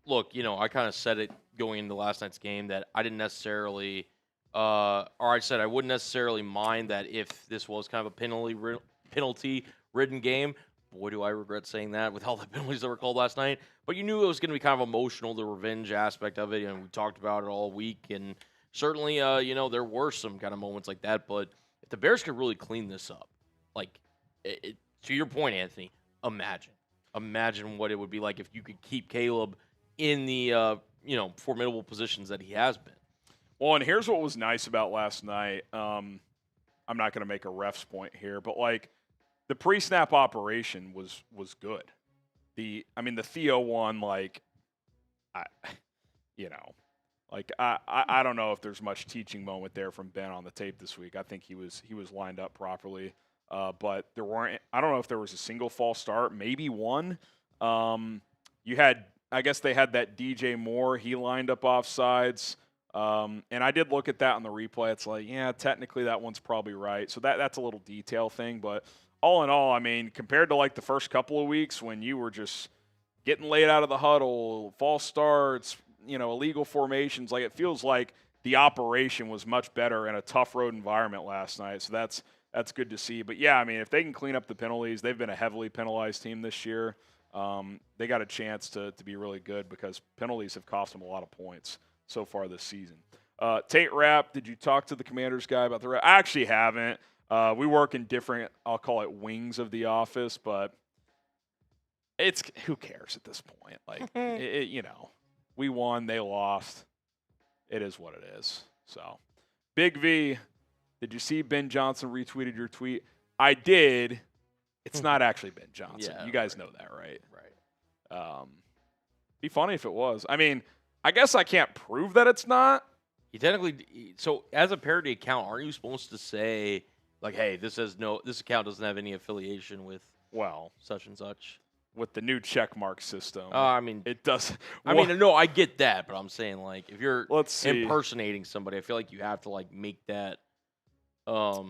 look, I kind of said it going into last night's game that I didn't necessarily, or I said I wouldn't necessarily mind that if this was kind of a penalty-ridden game. Boy, do I regret saying that with all the penalties that were called last night. But you knew it was going to be kind of emotional, the revenge aspect of it, and we talked about it all week. And certainly, there were some kind of moments like that. But if the Bears could really clean this up, like, to your point, Anthony, imagine what it would be like if you could keep Caleb in the, formidable positions that he has been. Well, and here's what was nice about last night. I'm not going to make a ref's point here, but, like, the pre-snap operation was good. The Theo one, like Like I don't know if there's much teaching moment there from Ben on the tape this week. I think he was lined up properly, but there weren't. I don't know if there was a single false start, maybe one. You had, I guess they had that DJ Moore. He lined up offsides, and I did look at that on the replay. It's like, yeah, technically that one's probably right. So that's a little detail thing, but all in all, I mean, compared to like the first couple of weeks when you were just getting laid out of the huddle, false starts, illegal formations. Like, it feels like the operation was much better in a tough road environment last night. So that's good to see. But yeah, I mean, if they can clean up the penalties, they've been a heavily penalized team this year. They got a chance to be really good because penalties have cost them a lot of points so far this season. Tate Rapp, did you talk to the Commanders guy about the rep? I actually haven't. We work in different, I'll call it wings of the office, but it's who cares at this point? Like, we won, they lost. It is what it is. So, Big V, did you see Ben Johnson retweeted your tweet? I did. It's not actually Ben Johnson. Yeah, you guys know that, right? Right. Be funny if it was. I mean, I guess I can't prove that it's not. You technically, so as a parody account, aren't you supposed to say like, "Hey, this account doesn't have any affiliation with such and such"? With the new checkmark system. I mean, it does. I mean, no, I get that, but I'm saying like if you're impersonating somebody, I feel like you have to like make that. I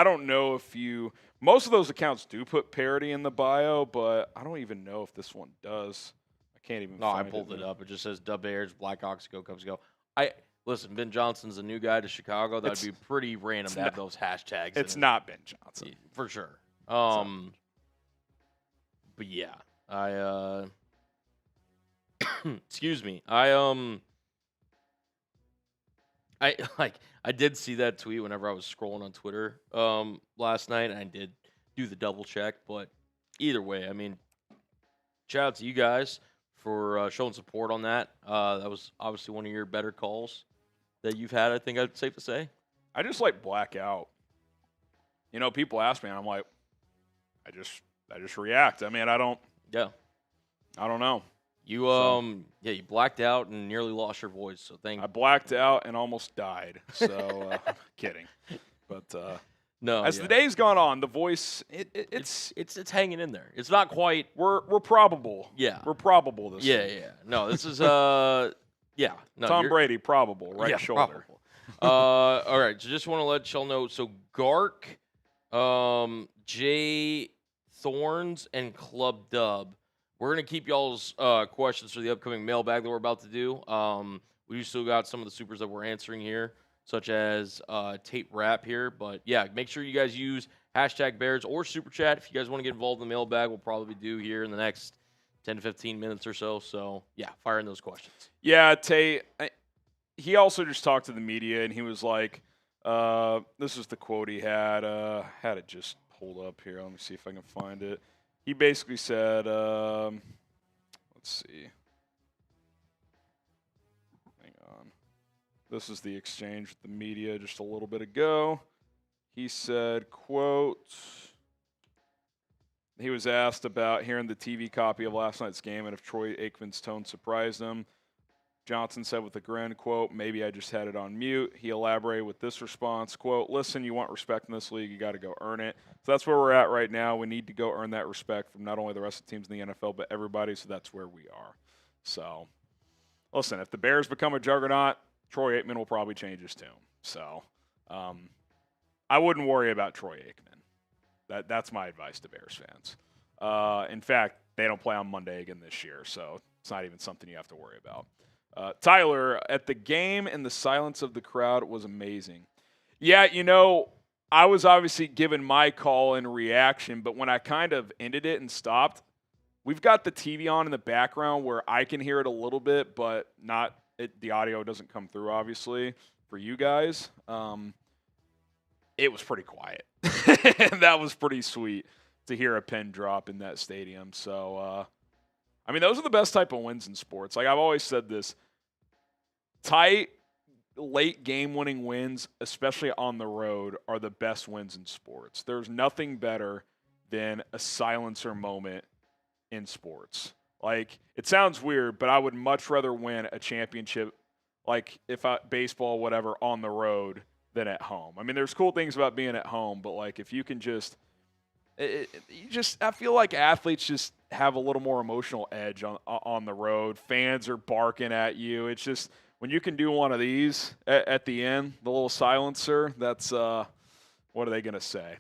don't know if you. Most of those accounts do put parody in the bio, but I don't even know if this one does. I can't even. No, I pulled it up. It just says Dub Bears, Blackhawks go, Cubs go. Listen. Ben Johnson's a new guy to Chicago. That'd be pretty random to have those hashtags. It's not Ben Johnson for sure. But yeah, excuse me. I did see that tweet whenever I was scrolling on Twitter last night, and I did do the double check. But either way, I mean, shout out to you guys for showing support on that. That was obviously one of your better calls that you've had. I think it's safe to say. I just like blackout. People ask me, and I'm like, I just react. I mean, I don't. Yeah. I don't know. You you blacked out and nearly lost your voice. So I blacked out and almost died. So kidding. But no. As the day's gone on, the voice it's hanging in there. It's not quite. We're probable. Yeah. We're probable this week. Yeah. No, this is No, Tom Brady probable right shoulder. All right. So just want to let y'all know. So Gark, Jay Thorns, and Club Dub. We're going to keep y'all's questions for the upcoming mailbag that we're about to do. We still got some of the supers that we're answering here, such as Tate Rap here. But, yeah, make sure you guys use hashtag Bears or Super Chat. If you guys want to get involved in the mailbag, we'll probably do here in the next 10 to 15 minutes or so. So, yeah, fire in those questions. Yeah, Tate, he also just talked to the media, and he was like, this is the quote he had. Had it just pulled up here. Let me see if I can find it. He basically said, let's see. Hang on. This is the exchange with the media just a little bit ago. He said, quote, he was asked about hearing the TV copy of last night's game and if Troy Aikman's tone surprised him. Johnson said with a grin, quote, maybe I just had it on mute. He elaborated with this response, quote, listen, you want respect in this league, you got to go earn it. So that's where we're at right now. We need to go earn that respect from not only the rest of the teams in the NFL, but everybody, so that's where we are. So, listen, if the Bears become a juggernaut, Troy Aikman will probably change his tune. So, I wouldn't worry about Troy Aikman. That's my advice to Bears fans. In fact, they don't play on Monday again this year, so it's not even something you have to worry about. Tyler, at the game and the silence of the crowd was amazing. Yeah, I was obviously given my call and reaction, but when I kind of ended it and stopped, we've got the TV on in the background where I can hear it a little bit, but not the audio doesn't come through, obviously, for you guys. It was pretty quiet. That was pretty sweet to hear a pin drop in that stadium. So, I mean, those are the best type of wins in sports. Like I've always said this, tight, late game-winning wins, especially on the road, are the best wins in sports. There's nothing better than a silencer moment in sports. Like, it sounds weird, but I would much rather win a championship, like baseball, whatever, on the road than at home. I mean, there's cool things about being at home, but like if you can just I feel like athletes just have a little more emotional edge on the road. Fans are barking at you. It's just when you can do one of these at the end, the little silencer. That's what are they gonna say?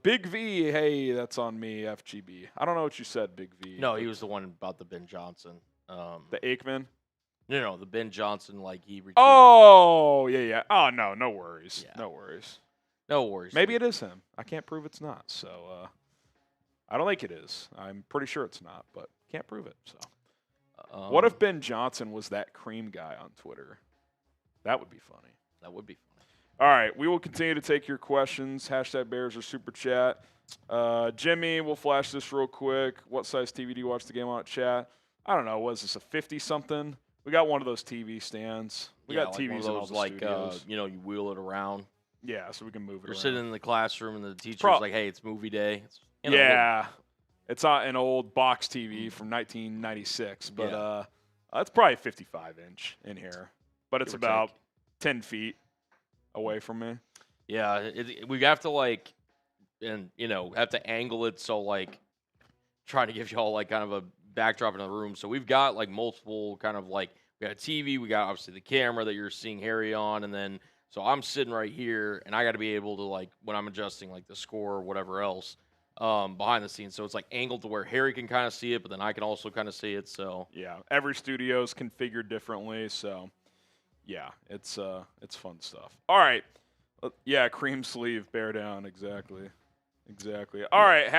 Big V. Hey, that's on me. FGB. I don't know what you said, Big V. No, he was the one about the Ben Johnson. The Aikman. No, the Ben Johnson, like he retweeted. Oh, yeah. Oh, no worries. Yeah. No worries. No worries. Maybe it is him. I can't prove it's not. So, I don't think it is. I'm pretty sure it's not, but can't prove it. So, what if Ben Johnson was that cream guy on Twitter? That would be funny. That would be funny. All right, we will continue to take your questions. # Bears or Super Chat. Jimmy, we'll flash this real quick. What size TV do you watch the game on at chat? I don't know. Was this a 50-something? We got one of those TV stands. We got like TVs one of in all those, the like, studios. you wheel it around. Yeah, so we can move it You're around. sitting in the classroom and the teacher's like, hey, it's movie day. It's, yeah. It's an old box TV from 1996, but it's probably 55-inch in here. But it's about 10 feet away from me. Yeah, we have to have to angle it so like trying to give you all like kind of a backdrop in the room. So we've got like multiple kind of like we got a TV, we got obviously the camera that you're seeing Harry on, and then so I'm sitting right here and I got to be able to like when I'm adjusting like the score or whatever else behind the scenes. So it's like angled to where Harry can kind of see it, but then I can also kind of see it. So yeah, every studio is configured differently. So yeah, it's fun stuff. All right. Yeah, cream sleeve, bear down. Exactly. All right,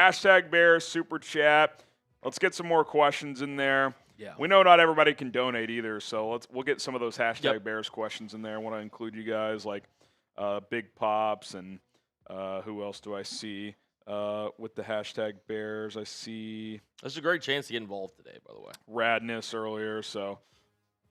# Bears, Super Chat. Let's get some more questions in there. Yeah. We know not everybody can donate either, so we'll get some of those # Bears questions in there. I want to include you guys like Big Pops and who else do I see with the # Bears? I see. This is a great chance to get involved today, by the way. Radness earlier, so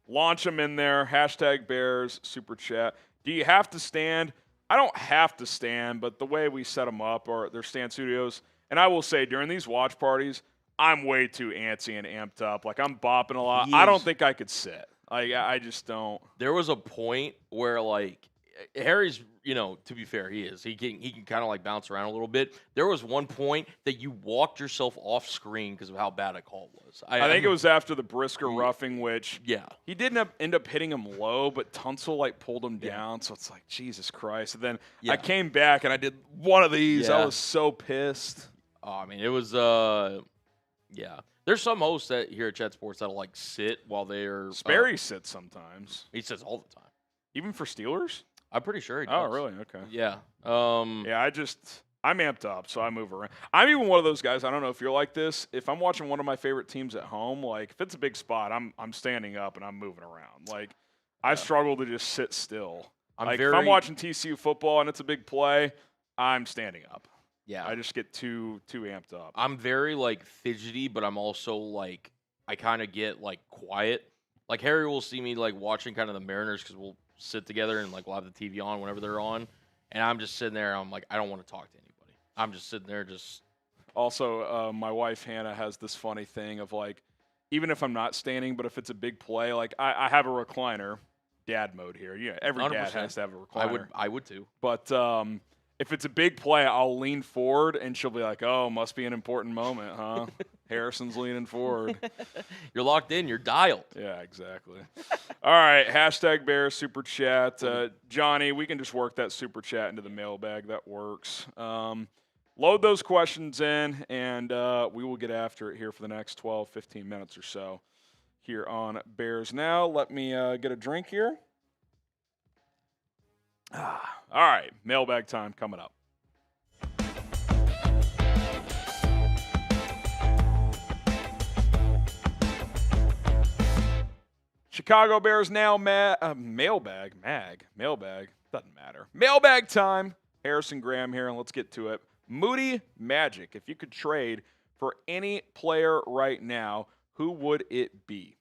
launch them in there. # Bears, Super Chat. Do you have to stand? I don't have to stand, but the way we set them up or their stand studios, and I will say during these watch parties, I'm way too antsy and amped up. Like I'm bopping a lot. I don't think I could sit. I just don't. There was a point where like Harry's, to be fair, he can kind of like bounce around a little bit. There was one point that you walked yourself off screen because of how bad a call was. I think it was after the Brisker roughing, which he didn't end up hitting him low, but Tunsil like pulled him down. So it's like Jesus Christ. And then I came back and I did one of these. I was so pissed. Oh, I mean, it was There's some hosts that here at Chat Sports that'll like sit while they're Sperry sits sometimes. He sits all the time, even for Steelers. I'm pretty sure he does. Oh, really? Okay. Yeah. Yeah, I'm amped up, so I move around. I'm even one of those guys. I don't know if you're like this. If I'm watching one of my favorite teams at home, like if it's a big spot, I'm standing up and I'm moving around. Like I struggle to just sit still. If I'm watching TCU football and it's a big play, I'm standing up. Yeah. I just get too amped up. I'm very like fidgety, but I'm also like I kind of get like quiet. Like Harry will see me like watching kind of the Mariners because we'll sit together and like we'll have the TV on whenever they're on, and I'm just sitting there. I'm like I don't want to talk to anybody. I'm just sitting there just. Also, my wife Hannah has this funny thing of like, even if I'm not standing, but if it's a big play, like I have a recliner, dad mode here. Yeah, every 100%. Dad has to have a recliner. I would too. But if it's a big play, I'll lean forward, and she'll be like, "Oh, must be an important moment, huh?" Harrison's leaning forward. You're locked in. You're dialed. Yeah, exactly. All right, # Bears Super Chat. Johnny, we can just work that Super Chat into the mailbag. That works. Load those questions in, and we will get after it here for the next 12, 15 minutes or so here on Bears Now. Let me get a drink here. All right, mailbag time coming up. Chicago Bears Now mailbag, doesn't matter. Mailbag time. Harrison Graham here, and let's get to it. Moody Magic, if you could trade for any player right now, who would it be?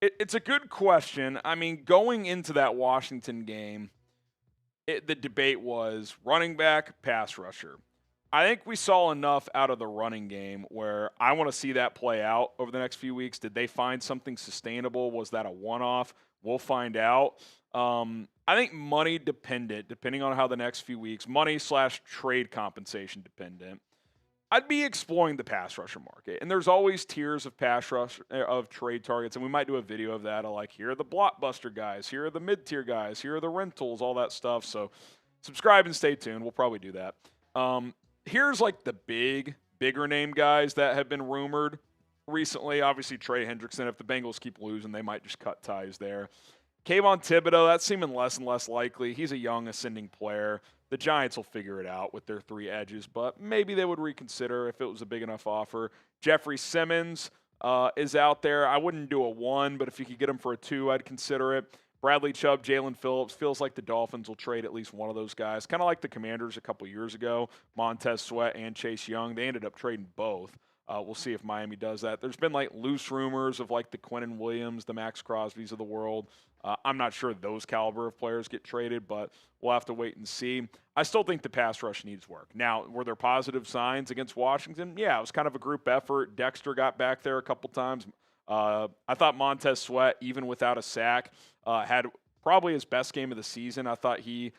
It's a good question. I mean, going into that Washington game, the debate was running back, pass rusher. I think we saw enough out of the running game where I want to see that play out over the next few weeks. Did they find something sustainable? Was that a one-off? We'll find out. I think money dependent, depending on how the next few weeks, money/trade compensation dependent. I'd be exploring the pass rusher market, and there's always tiers of pass rush of trade targets, and we might do a video of that. Like, here are the blockbuster guys, here are the mid-tier guys, here are the rentals, all that stuff. So, subscribe and stay tuned. We'll probably do that. Here's like the bigger name guys that have been rumored recently. Obviously, Trey Hendrickson. If the Bengals keep losing, they might just cut ties there. Kayvon Thibodeau, that's seeming less and less likely. He's a young, ascending player. The Giants will figure it out with their 3 edges, but maybe they would reconsider if it was a big enough offer. Jeffrey Simmons is out there. I wouldn't do a 1, but if you could get him for a 2, I'd consider it. Bradley Chubb, Jalen Phillips. Feels like the Dolphins will trade at least one of those guys. Kind of like the Commanders a couple years ago. Montez Sweat and Chase Young. They ended up trading both. We'll see if Miami does that. There's been like loose rumors of like the Quinnen Williams, the Max Crosbys of the world. I'm not sure those caliber of players get traded, but we'll have to wait and see. I still think the pass rush needs work. Now, were there positive signs against Washington? Yeah, it was kind of a group effort. Dexter got back there a couple times. I thought Montez Sweat, even without a sack, had probably his best game of the season. I thought he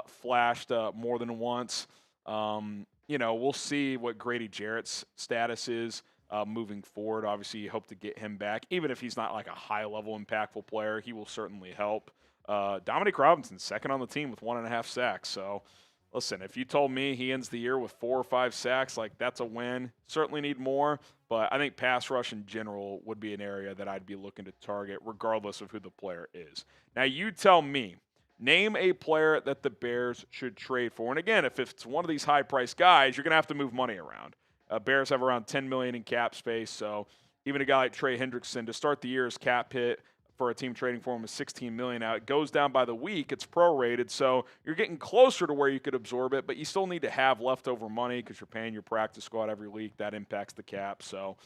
flashed more than once. We'll see what Grady Jarrett's status is moving forward. Obviously, you hope to get him back. Even if he's not like a high-level impactful player, he will certainly help. Dominic Robinson's second on the team with 1.5 sacks. So, listen, if you told me he ends the year with 4 or 5 sacks, like that's a win. Certainly need more, but I think pass rush in general would be an area that I'd be looking to target regardless of who the player is. Now, you tell me. Name a player that the Bears should trade for. And again, if it's one of these high-priced guys, you're going to have to move money around. Bears have around $10 million in cap space, so even a guy like Trey Hendrickson, to start the year, his cap hit for a team trading for him is $16 million. Now, it goes down by the week. It's prorated, so you're getting closer to where you could absorb it, but you still need to have leftover money because you're paying your practice squad every week. That impacts the cap, so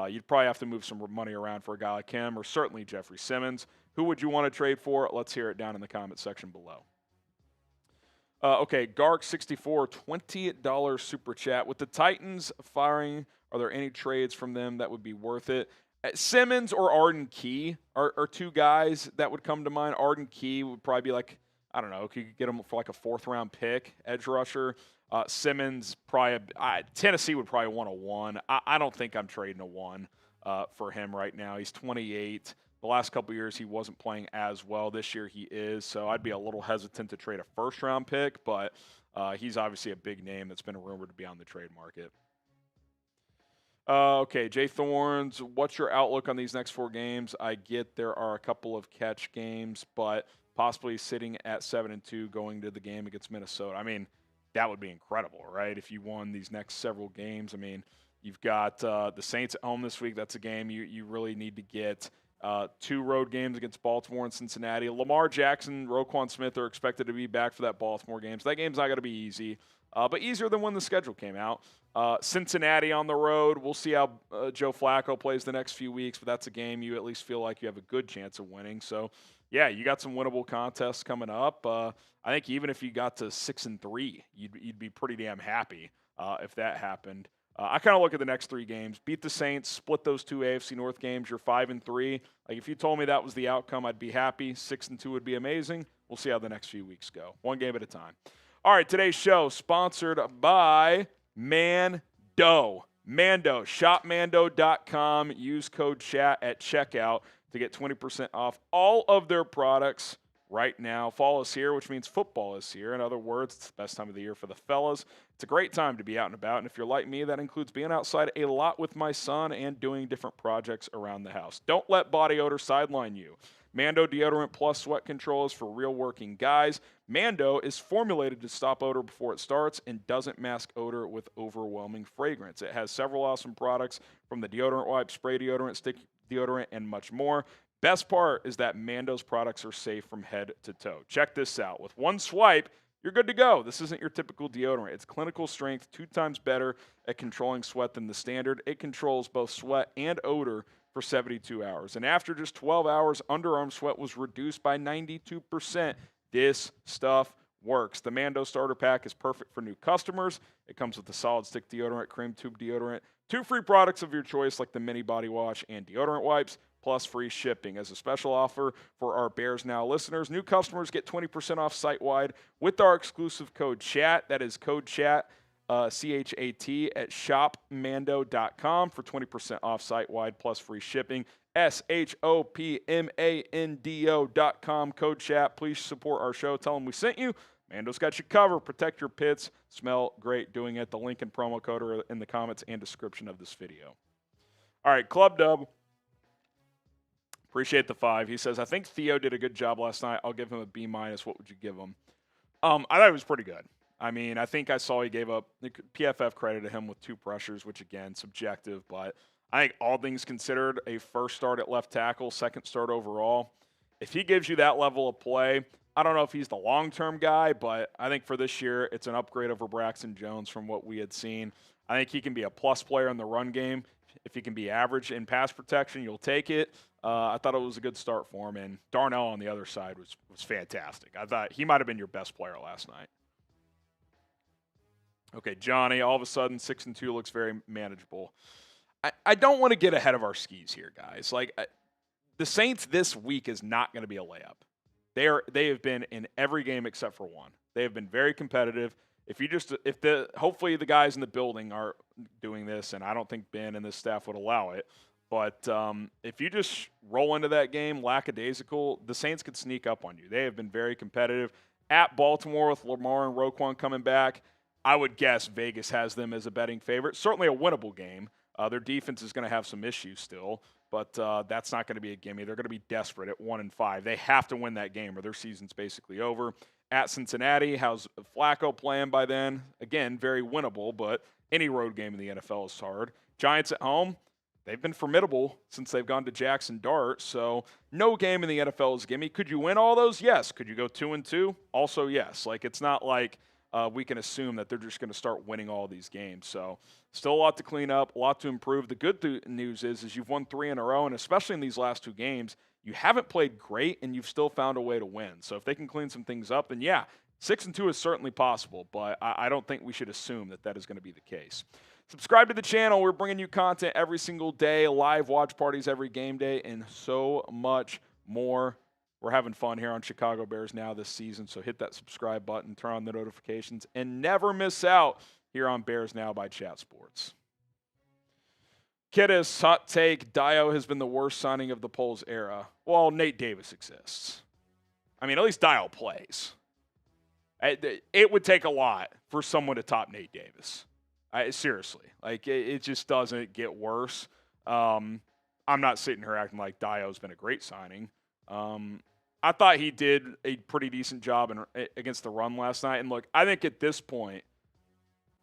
you'd probably have to move some money around for a guy like him, or certainly Jeffrey Simmons. Who would you want to trade for? Let's hear it down in the comment section below. Okay, Gark64, $20 super chat. With the Titans firing, are there any trades from them that would be worth it? Simmons or Arden Key are 2 guys that would come to mind. Arden Key would probably be like, I don't know, if you could get him for like a 4th-round pick, edge rusher. Simmons, probably Tennessee would probably want a 1. I don't think I'm trading a 1 for him right now. He's 28. The last couple of years, he wasn't playing as well. This year, he is. So I'd be a little hesitant to trade a 1st-round pick, but he's obviously a big name that's been rumored to be on the trade market. Okay, Jay Thorns, what's your outlook on these next 4 games? I get there are a couple of catch games, but possibly sitting at 7-2 going to the game against Minnesota. I mean, that would be incredible, right? If you won these next several games. I mean, you've got the Saints at home this week. That's a game you really need to get. 2 road games against Baltimore and Cincinnati. Lamar Jackson, Roquan Smith are expected to be back for that Baltimore game. So that game's not going to be easy, but easier than when the schedule came out. Cincinnati on the road. We'll see how Joe Flacco plays the next few weeks, but that's a game you at least feel like you have a good chance of winning. So, yeah, you got some winnable contests coming up. I think even if you got to 6-3, you'd be pretty damn happy if that happened. I kind of look at the next 3 games. Beat the Saints, split those 2 AFC North games. You're 5-3. Like, if you told me that was the outcome, I'd be happy. 6-2 would be amazing. We'll see how the next few weeks go. 1 game at a time. All right, today's show sponsored by Mando. Shopmando.com. Use code chat at checkout to get 20% off all of their products right now. Fall is here, which means football is here. In other words, it's the best time of the year for the fellas. It's a great time to be out and about, and if you're like me, that includes being outside a lot with my son and doing different projects around the house. Don't let body odor sideline you. Mando Deodorant Plus Sweat Control is for real working guys. Mando is formulated to stop odor before it starts and doesn't mask odor with overwhelming fragrance. It has several awesome products from the deodorant wipe, spray deodorant, stick deodorant, and much more. Best part is that Mando's products are safe from head to toe. Check this out. With 1 swipe, you're good to go. This isn't your typical deodorant. It's clinical strength, 2 times better at controlling sweat than the standard. It controls both sweat and odor for 72 hours. And after just 12 hours, underarm sweat was reduced by 92%. This stuff works. The Mando starter pack is perfect for new customers. It comes with a solid stick deodorant, cream tube deodorant, 2 free products of your choice like the mini body wash and deodorant wipes, plus free shipping. As a special offer for our Bears Now listeners, new customers get 20% off site-wide with our exclusive code CHAT. That is code CHAT, CHAT, at shopmando.com for 20% off site-wide plus free shipping. SHOPMANDO.com, code CHAT. Please support our show. Tell them we sent you. Mando's got you covered. Protect your pits. Smell great doing it. The link and promo code are in the comments and description of this video. All right, Club Dub. Appreciate the 5. He says, I think Theo did a good job last night. I'll give him a B-. What would you give him? I thought it was pretty good. I mean, I think I saw he gave up PFF credited him with 2 pressures, which, again, subjective. But I think all things considered, a first start at left tackle, second start overall. If he gives you that level of play, I don't know if he's the long-term guy, but I think for this year, it's an upgrade over Braxton Jones from what we had seen. I think he can be a plus player in the run game. If he can be average in pass protection, you'll take it. I thought it was a good start for him. And Darnell on the other side was fantastic. I thought he might have been your best player last night. Okay, Johnny, all of a sudden 6-2 looks very manageable. I don't want to get ahead of our skis here, guys. The Saints this week is not going to be a layup. They have been in every game except for one. They have been very competitive. Hopefully the guys in the building are doing this, and I don't think Ben and this staff would allow it. But if you just roll into that game lackadaisical, the Saints could sneak up on you. They have been very competitive. At Baltimore with Lamar and Roquan coming back, I would guess Vegas has them as a betting favorite. Certainly a winnable game. Their defense is going to have some issues still, but that's not going to be a gimme. They're going to be desperate at 1-5. They have to win that game or their season's basically over. At Cincinnati, how's Flacco playing by then? Again, very winnable, but any road game in the NFL is hard. Giants at home, they've been formidable since they've gone to Jackson Dart, so no game in the NFL is a gimme. Could you win all those? Yes. Could you go 2-2? Also, yes. It's not like we can assume that they're just going to start winning all these games. So still a lot to clean up, a lot to improve. The good news is you've won 3 in a row, and especially in these last 2 games, you haven't played great, and you've still found a way to win. So if they can clean some things up, then yeah, 6-2 is certainly possible, but I don't think we should assume that is going to be the case. Subscribe to the channel. We're bringing you content every single day, live watch parties every game day, and so much more. We're having fun here on Chicago Bears Now this season, so hit that subscribe button, turn on the notifications, and never miss out here on Bears Now by Chat Sports. Kiddis, hot take, Dio has been the worst signing of the Poles era. Well, Nate Davis exists. I mean, at least Dio plays. It would take a lot for someone to top Nate Davis. Seriously. It just doesn't get worse. I'm not sitting here acting like Dio's been a great signing. I thought he did a pretty decent job against the run last night. And look, I think at this point,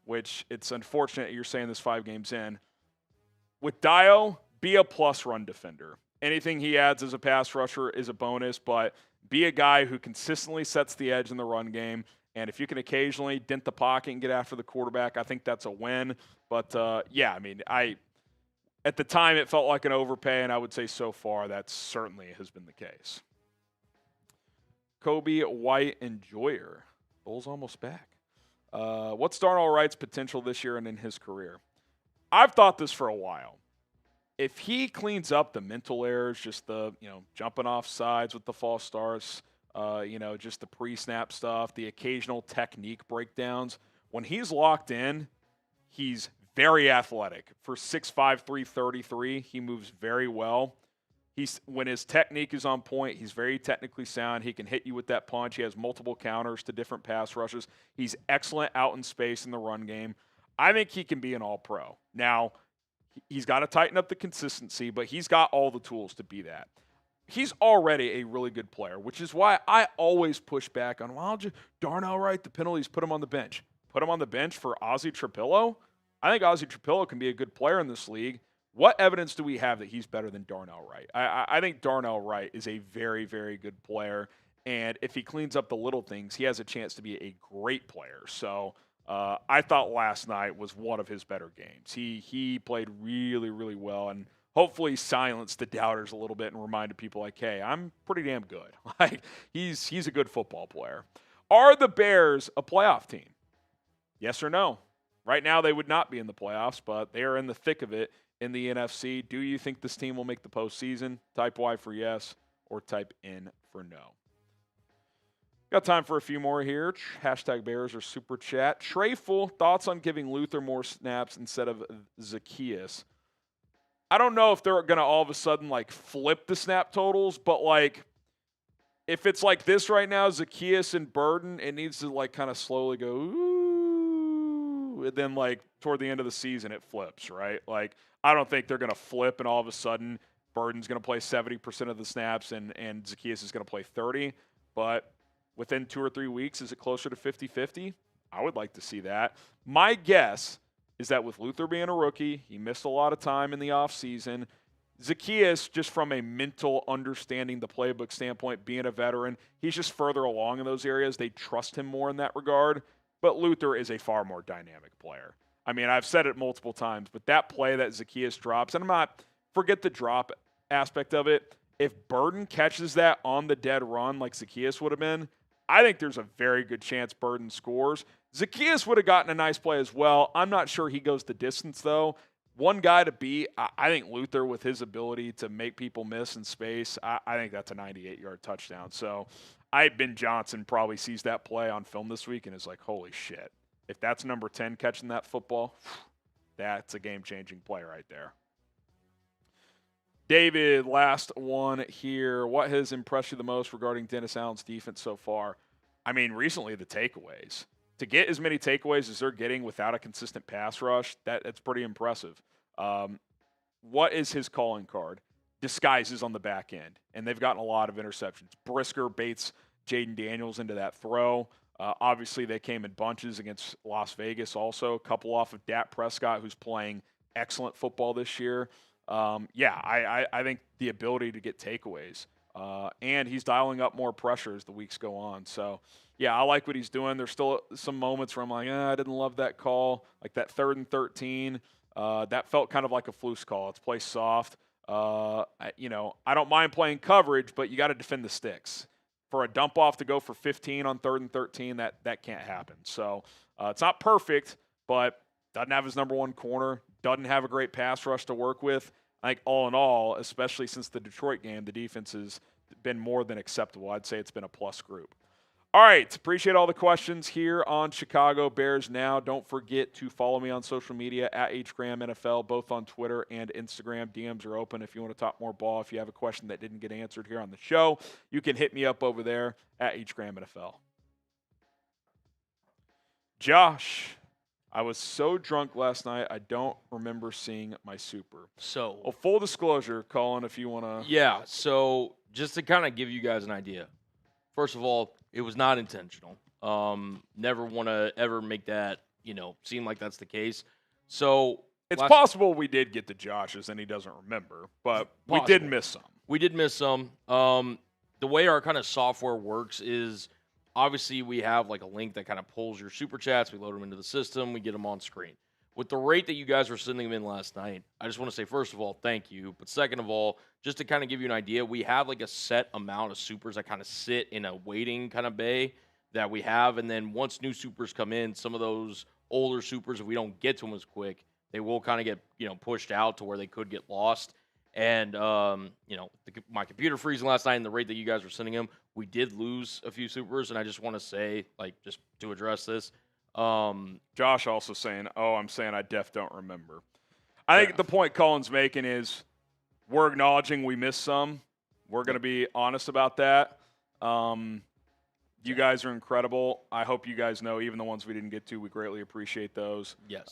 which it's unfortunate you're saying this 5 games in, with Dio, be a plus run defender. Anything he adds as a pass rusher is a bonus, but be a guy who consistently sets the edge in the run game. And if you can occasionally dent the pocket and get after the quarterback, I think that's a win. But, yeah, I mean, at the time it felt like an overpay, and I would say so far that certainly has been the case. Kobe White Enjoyer. Bulls almost back. What's Darnell Wright's potential this year and in his career? I've thought this for a while. If he cleans up the mental errors, just the jumping off sides with the false starts, just the pre-snap stuff, the occasional technique breakdowns, when he's locked in, he's very athletic. For 6'5", 333, he moves very well. When his technique is on point, he's very technically sound. He can hit you with that punch. He has multiple counters to different pass rushes. He's excellent out in space in the run game. I think he can be an all-pro. Now, he's got to tighten up the consistency, but he's got all the tools to be that. He's already a really good player, which is why I always push back on, well, just Darnell Wright, the penalties, put him on the bench. Put him on the bench for Ozzie Trapillo? I think Ozzie Trapillo can be a good player in this league. What evidence do we have that he's better than Darnell Wright? I think Darnell Wright is a very, very good player, and if he cleans up the little things, he has a chance to be a great player. So I thought last night was one of his better games. He played really, really well, and hopefully silenced the doubters a little bit and reminded people like, hey, I'm pretty damn good. He's a good football player. Are the Bears a playoff team? Yes or no? Right now, they would not be in the playoffs, but they are in the thick of it in the NFC. Do you think this team will make the postseason? Type Y for yes or type N for no. Got time for a few more here. Hashtag Bears or Super Chat. Treyful, thoughts on giving Luther more snaps instead of Zacchaeus? I don't know if they're going to all of a sudden, flip the snap totals, but, if it's like this right now, Zacchaeus and Burden, it needs to, kind of slowly go, ooh, and then, toward the end of the season, it flips, right? I don't think they're going to flip and all of a sudden Burden's going to play 70% of the snaps and Zacchaeus is going to play 30, but within 2 or 3 weeks, is it closer to 50-50? I would like to see that. My guess is that with Luther being a rookie, he missed a lot of time in the offseason. Zacchaeus, just from a mental understanding the playbook standpoint, being a veteran, he's just further along in those areas. They trust him more in that regard. But Luther is a far more dynamic player. I mean, I've said it multiple times, but that play that Zacchaeus drops, and forget the drop aspect of it. If Burden catches that on the dead run like Zacchaeus would have been, I think there's a very good chance Burden scores. Zacchaeus would have gotten a nice play as well. I'm not sure he goes the distance, though. One guy to beat, I think Luther, with his ability to make people miss in space, I think that's a 98-yard touchdown. So Ben Johnson probably sees that play on film this week and is like, holy shit. If that's number 10 catching that football, that's a game-changing play right there. David, last one here. What has impressed you the most regarding Dennis Allen's defense so far? I mean, recently the takeaways. To get as many takeaways as they're getting without a consistent pass rush, that's pretty impressive. What is his calling card? Disguises on the back end, and they've gotten a lot of interceptions. Brisker baits Jaden Daniels into that throw. Obviously, they came in bunches against Las Vegas also. A couple off of Dak Prescott, who's playing excellent football this year. I think the ability to get takeaways. And he's dialing up more pressure as the weeks go on. So, yeah, I like what he's doing. There's still some moments where I'm like, I didn't love that call. Like that 3rd and 13, that felt kind of like a fluke call. It's play soft. I don't mind playing coverage, but you got to defend the sticks. For a dump off to go for 15 on 3rd and 13, that can't happen. So it's not perfect, but doesn't have his number one corner, doesn't have a great pass rush to work with. I think all in all, especially since the Detroit game, the defense has been more than acceptable. I'd say it's been a plus group. All right, appreciate all the questions here on Chicago Bears Now. Don't forget to follow me on social media at HGramNFL, both on Twitter and Instagram. DMs are open if you want to talk more ball. If you have a question that didn't get answered here on the show, you can hit me up over there at HGramNFL. Josh, I was so drunk last night, I don't remember seeing my super. So, full disclosure, Colin, if you want to. Yeah, so just to kind of give you guys an idea. First of all, it was not intentional. Never want to ever make that, seem like that's the case. So it's possible we did get the Josh's and he doesn't remember, but we did miss some. We did miss some. The way our kind of software works is obviously we have like a link that kind of pulls your super chats. We load them into the system. We get them on screen. With the rate that you guys were sending them in last night, I just want to say, first of all, thank you. But second of all, just to kind of give you an idea, we have like a set amount of supers that kind of sit in a waiting kind of bay that we have. And then once new supers come in, some of those older supers, if we don't get to them as quick, they will kind of get, pushed out to where they could get lost. And, my computer freezing last night and the rate that you guys were sending them, we did lose a few supers. And I just want to say, just to address this, Josh also saying, I'm saying I don't remember. I think the point Colin's making is we're acknowledging we missed some. We're going to be honest about that. You guys are incredible. I hope you guys know, even the ones we didn't get to, we greatly appreciate those. Yes.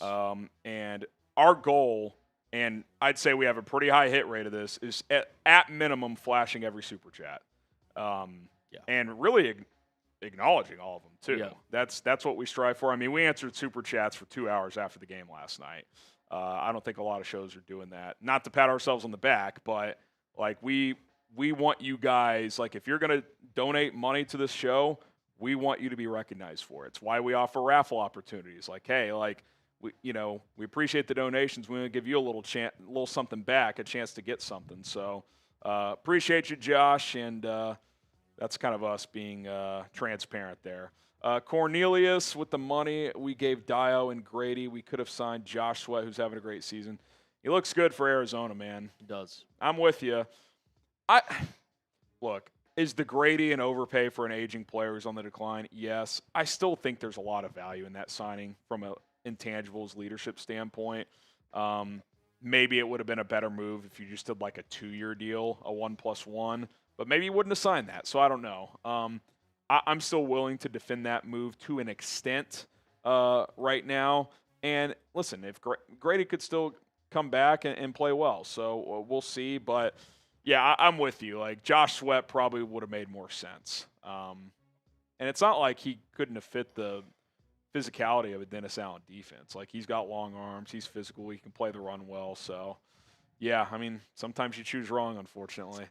And our goal, and I'd say we have a pretty high hit rate of this, is at minimum flashing every super chat. And really acknowledging all of them too. Yeah. That's what we strive for. I mean, we answered super chats for 2 hours after the game last night. I don't think a lot of shows are doing that. Not to pat ourselves on the back, but we want you guys, if you're going to donate money to this show, we want you to be recognized for it. It's why we offer raffle opportunities. We appreciate the donations. We want to give you a little something back, a chance to get something. So appreciate you, Josh, and that's kind of us being transparent there. Cornelius, with the money we gave Dio and Grady, we could have signed Josh Sweat, who's having a great season. He looks good for Arizona, man. He does. I'm with you. Look, is the Grady an overpay for an aging player who's on the decline? Yes. I still think there's a lot of value in that signing from an intangibles leadership standpoint. Maybe it would have been a better move if you just did like a 2-year deal, a 1+1, but maybe you wouldn't have signed that. So I don't know. I'm still willing to defend that move to an extent right now. And listen, if Grady could still come back and play well, so we'll see. But yeah, I'm with you. Like Josh Sweat probably would have made more sense. And it's not like he couldn't have fit the physicality of a Dennis Allen defense. Like he's got long arms, he's physical, he can play the run well. So yeah, I mean, sometimes you choose wrong, unfortunately.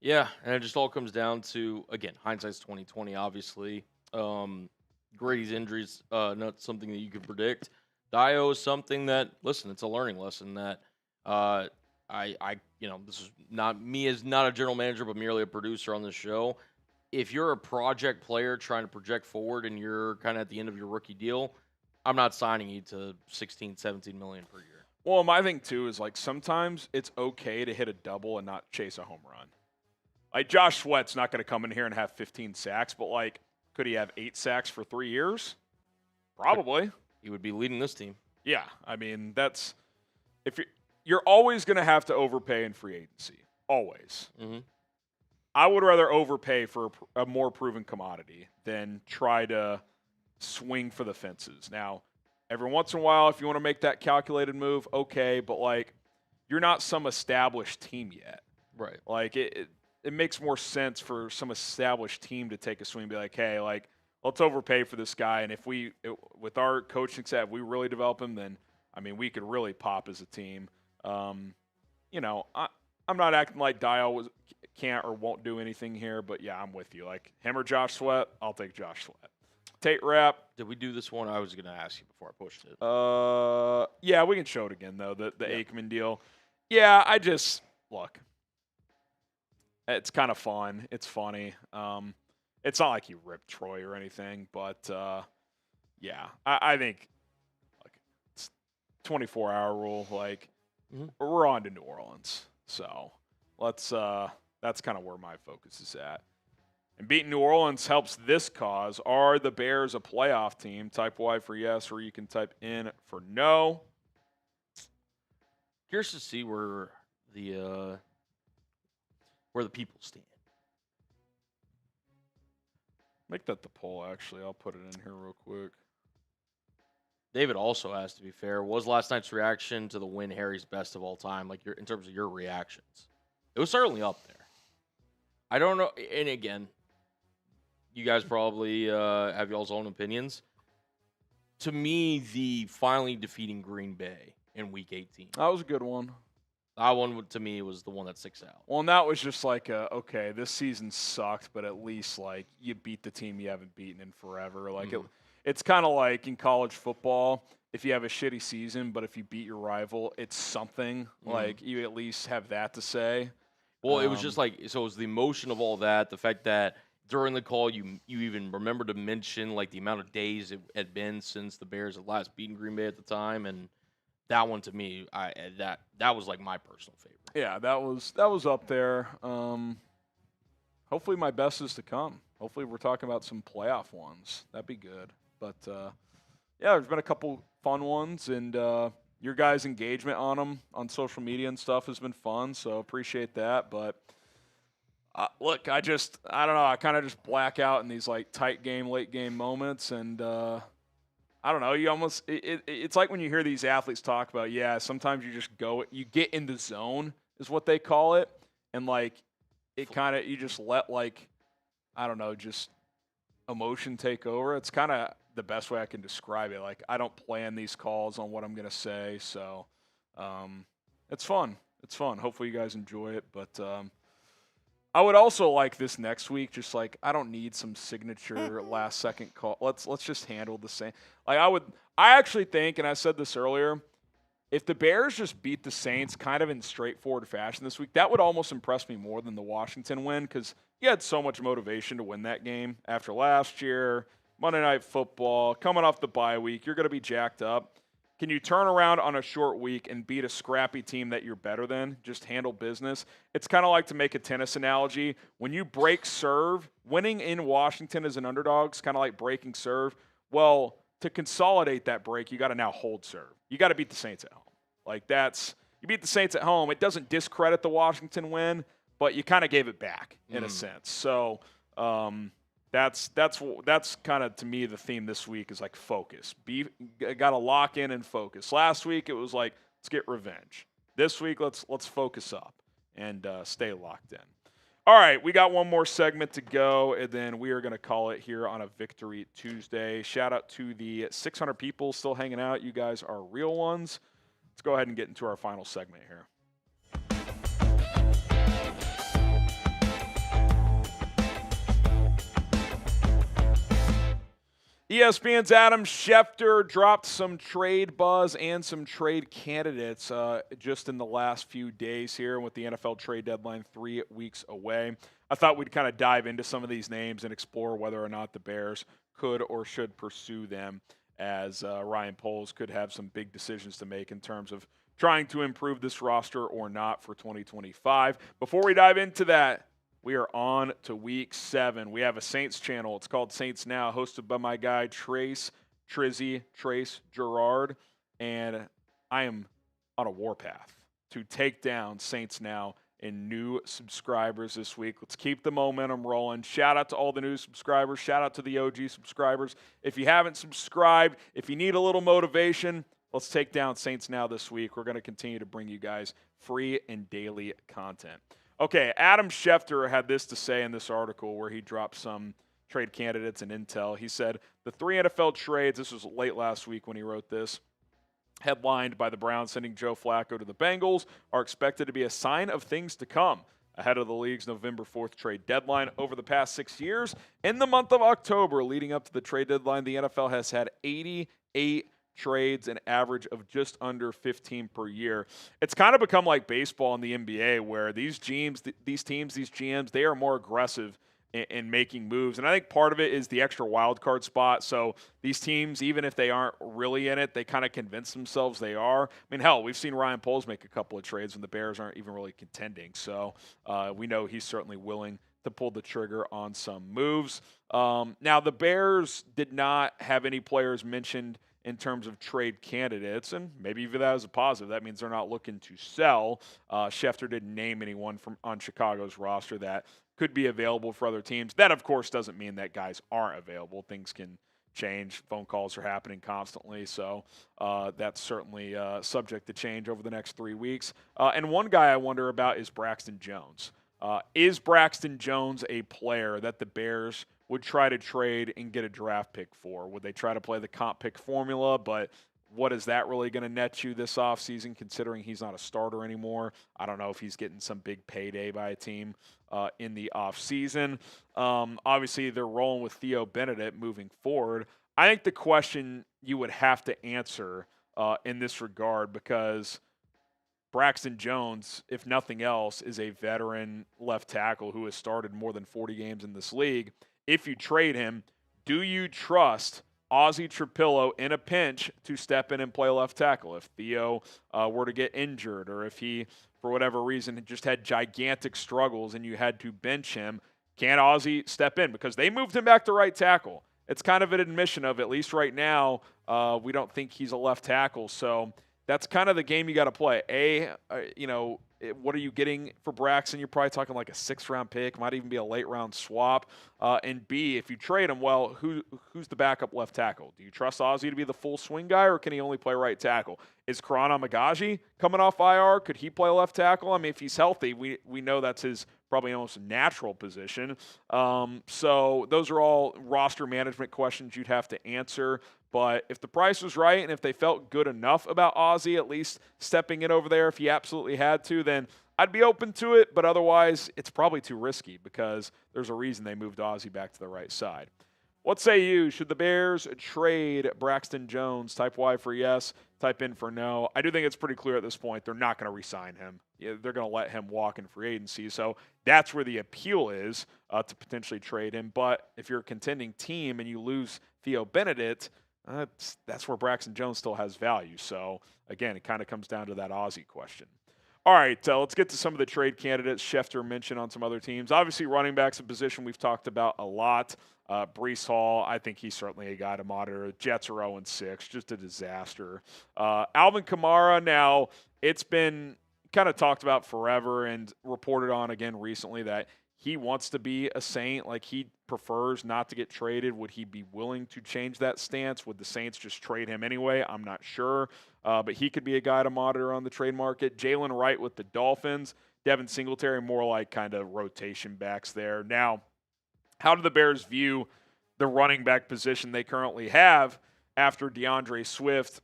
Yeah, and it just all comes down to, again, hindsight's 2020, obviously. Grady's injuries, not something that you could predict. Dio is something that, listen, it's a learning lesson that this is not me as not a general manager, but merely a producer on this show. If you're a project player trying to project forward and you're kind of at the end of your rookie deal, I'm not signing you to 16, 17 million per year. Well, my thing too is like sometimes it's okay to hit a double and not chase a home run. Like Josh Sweat's not going to come in here and have 15 sacks, but like, could he have 8 sacks for 3 years? Probably. He would be leading this team. Yeah, I mean that's if you're always going to have to overpay in free agency, always. Mm-hmm. I would rather overpay for a more proven commodity than try to swing for the fences. Now, every once in a while, if you want to make that calculated move, okay, but like you're not some established team yet. Right. Like it makes more sense for some established team to take a swing and be like, hey, like, let's overpay for this guy. And if with our coaching staff, we really develop him, then, I mean, we could really pop as a team. I'm not acting like Dio can't or won't do anything here, but yeah, I'm with you. Like him or Josh Sweat, I'll take Josh Sweat. Tate Rapp. Did we do this one? I was going to ask you before I pushed it. Yeah, we can show it again, though, the Aikman deal. Yeah, look. It's kind of fun. It's funny. It's not like he ripped Troy or anything, but yeah, I think like it's 24-hour rule. Like we're on to New Orleans, so that's kind of where my focus is at. And beating New Orleans helps this cause. Are the Bears a playoff team? Type Y for yes, or you can type in for no. Curious to see where the people stand. Make that the poll, actually. I'll put it in here real quick. David also asked, to be fair, was last night's reaction to the win Harry's best of all time? Like, in terms of your reactions. It was certainly up there. I don't know. And again, you guys probably have y'all's own opinions. To me, the finally defeating Green Bay in Week 18. That was a good one. That one, to me, was the one that sticks out. Well, and that was just like, okay, this season sucked, but at least, like, you beat the team you haven't beaten in forever. Like, it's kind of like in college football, if you have a shitty season, but if you beat your rival, it's something. Like, you at least have that to say. Well, it was just like, so it was the emotion of all that, the fact that during the call, you even remember to mention, like, the amount of days it had been since the Bears had last beaten Green Bay at the time, and that one to me, that was like my personal favorite. Yeah, that was up there. Hopefully my best is to come. Hopefully we're talking about some playoff ones. That'd be good. But yeah, there's been a couple fun ones, and your guys' engagement on them on social media and stuff has been fun. So appreciate that. But look, I don't know. I kind of just black out in these like tight game, late game moments, and I don't know. You almost it's like when you hear these athletes talk about, yeah, sometimes you just you get in the zone is what they call it, and like it kind of you just let like I don't know, just emotion take over. It's kind of the best way I can describe it. Like I don't plan these calls on what I'm gonna say, so it's fun. It's fun. Hopefully you guys enjoy it, but I would also like this next week. Just like I don't need some signature last second call. Let's just handle the same. Like I actually think, and I said this earlier, if the Bears just beat the Saints kind of in straightforward fashion this week, that would almost impress me more than the Washington win because you had so much motivation to win that game after last year. Monday Night Football, coming off the bye week. You're going to be jacked up. Can you turn around on a short week and beat a scrappy team that you're better than? Just handle business. It's kind of like, to make a tennis analogy, when you break serve, winning in Washington as an underdog is kind of like breaking serve. Well, to consolidate that break, you got to now hold serve. You got to beat the Saints at home. You beat the Saints at home. It doesn't discredit the Washington win, but you kind of gave it back in a sense. So that's kind of, to me, the theme this week is like focus. Got to lock in and focus. Last week it was like, let's get revenge. This week let's focus up and stay locked in. All right, we got one more segment to go, and then we are going to call it here on a Victory Tuesday. Shout out to the 600 people still hanging out. You guys are real ones. Let's go ahead and get into our final segment here. ESPN's Adam Schefter dropped some trade buzz and some trade candidates just in the last few days here, with the NFL trade deadline 3 weeks away. I thought we'd kind of dive into some of these names and explore whether or not the Bears could or should pursue them, as Ryan Poles could have some big decisions to make in terms of trying to improve this roster or not for 2025. Before we dive into that, we are on to week 7. We have a Saints channel. It's called Saints Now, hosted by my guy Trace Gerard. And I am on a warpath to take down Saints Now and new subscribers this week. Let's keep the momentum rolling. Shout out to all the new subscribers. Shout out to the OG subscribers. If you haven't subscribed, if you need a little motivation, let's take down Saints Now this week. We're going to continue to bring you guys free and daily content. Okay, Adam Schefter had this to say in this article where he dropped some trade candidates and intel. He said, the 3 NFL trades, this was late last week when he wrote this, headlined by the Browns sending Joe Flacco to the Bengals, are expected to be a sign of things to come ahead of the league's November 4th trade deadline. Over the past 6 years, in the month of October leading up to the trade deadline, the NFL has had 88 trades, an average of just under 15 per year. It's kind of become like baseball in the NBA, where these teams, these GMs, they are more aggressive in making moves. And I think part of it is the extra wild card spot. So these teams, even if they aren't really in it, they kind of convince themselves they are. I mean, hell, we've seen Ryan Poles make a couple of trades when the Bears aren't even really contending. So we know he's certainly willing to pull the trigger on some moves. Now, the Bears did not have any players mentioned in terms of trade candidates, and maybe even that is a positive. That means they're not looking to sell. Schefter didn't name anyone on Chicago's roster that could be available for other teams. That, of course, doesn't mean that guys aren't available. Things can change. Phone calls are happening constantly, so that's certainly subject to change over the next 3 weeks. And one guy I wonder about is Braxton Jones. Is Braxton Jones a player that the Bears would try to trade and get a draft pick for? Would they try to play the comp pick formula? But what is that really going to net you this offseason, considering he's not a starter anymore? I don't know if he's getting some big payday by a team in the offseason. Obviously, they're rolling with Theo Benedict moving forward. I think the question you would have to answer in this regard, because Braxton Jones, if nothing else, is a veteran left tackle who has started more than 40 games in this league. If you trade him, do you trust Ozzie Trapillo in a pinch to step in and play left tackle? If Theo were to get injured, or if he, for whatever reason, just had gigantic struggles and you had to bench him, can Ozzie step in? Because they moved him back to right tackle. It's kind of an admission of, at least right now, we don't think he's a left tackle. So that's kind of the game you got to play. What are you getting for Braxton? You're probably talking like a 6th-round pick, might even be a late-round swap. And B, if you trade him, well, who's the backup left tackle? Do you trust Ozzie to be the full swing guy, or can he only play right tackle? Is Karan Amagaji coming off IR? Could he play left tackle? I mean, if he's healthy, we know that's his probably almost natural position. So those are all roster management questions you'd have to answer. But if the price was right and if they felt good enough about Ozzie at least stepping in over there if he absolutely had to, then I'd be open to it. But otherwise, it's probably too risky, because there's a reason they moved Ozzie back to the right side. What say you? Should the Bears trade Braxton Jones? Type Y for yes, type in for no. I do think it's pretty clear at this point they're not going to re-sign him. They're going to let him walk in free agency. So that's where the appeal is, to potentially trade him. But if you're a contending team and you lose Theo Benedict, that's where Braxton Jones still has value. So, again, it kind of comes down to that Aussie question. All right, let's get to some of the trade candidates Schefter mentioned on some other teams. Obviously, running back's a position we've talked about a lot. Breece Hall, I think he's certainly a guy to monitor. Jets are 0-6, just a disaster. Alvin Kamara, now, it's been kind of talked about forever and reported on again recently that he wants to be a Saint. Like, he prefers not to get traded. Would he be willing to change that stance? Would the Saints just trade him anyway? I'm not sure. But he could be a guy to monitor on the trade market. Jalen Wright with the Dolphins. Devin Singletary, more like kind of rotation backs there. Now, how do the Bears view the running back position they currently have after DeAndre Swift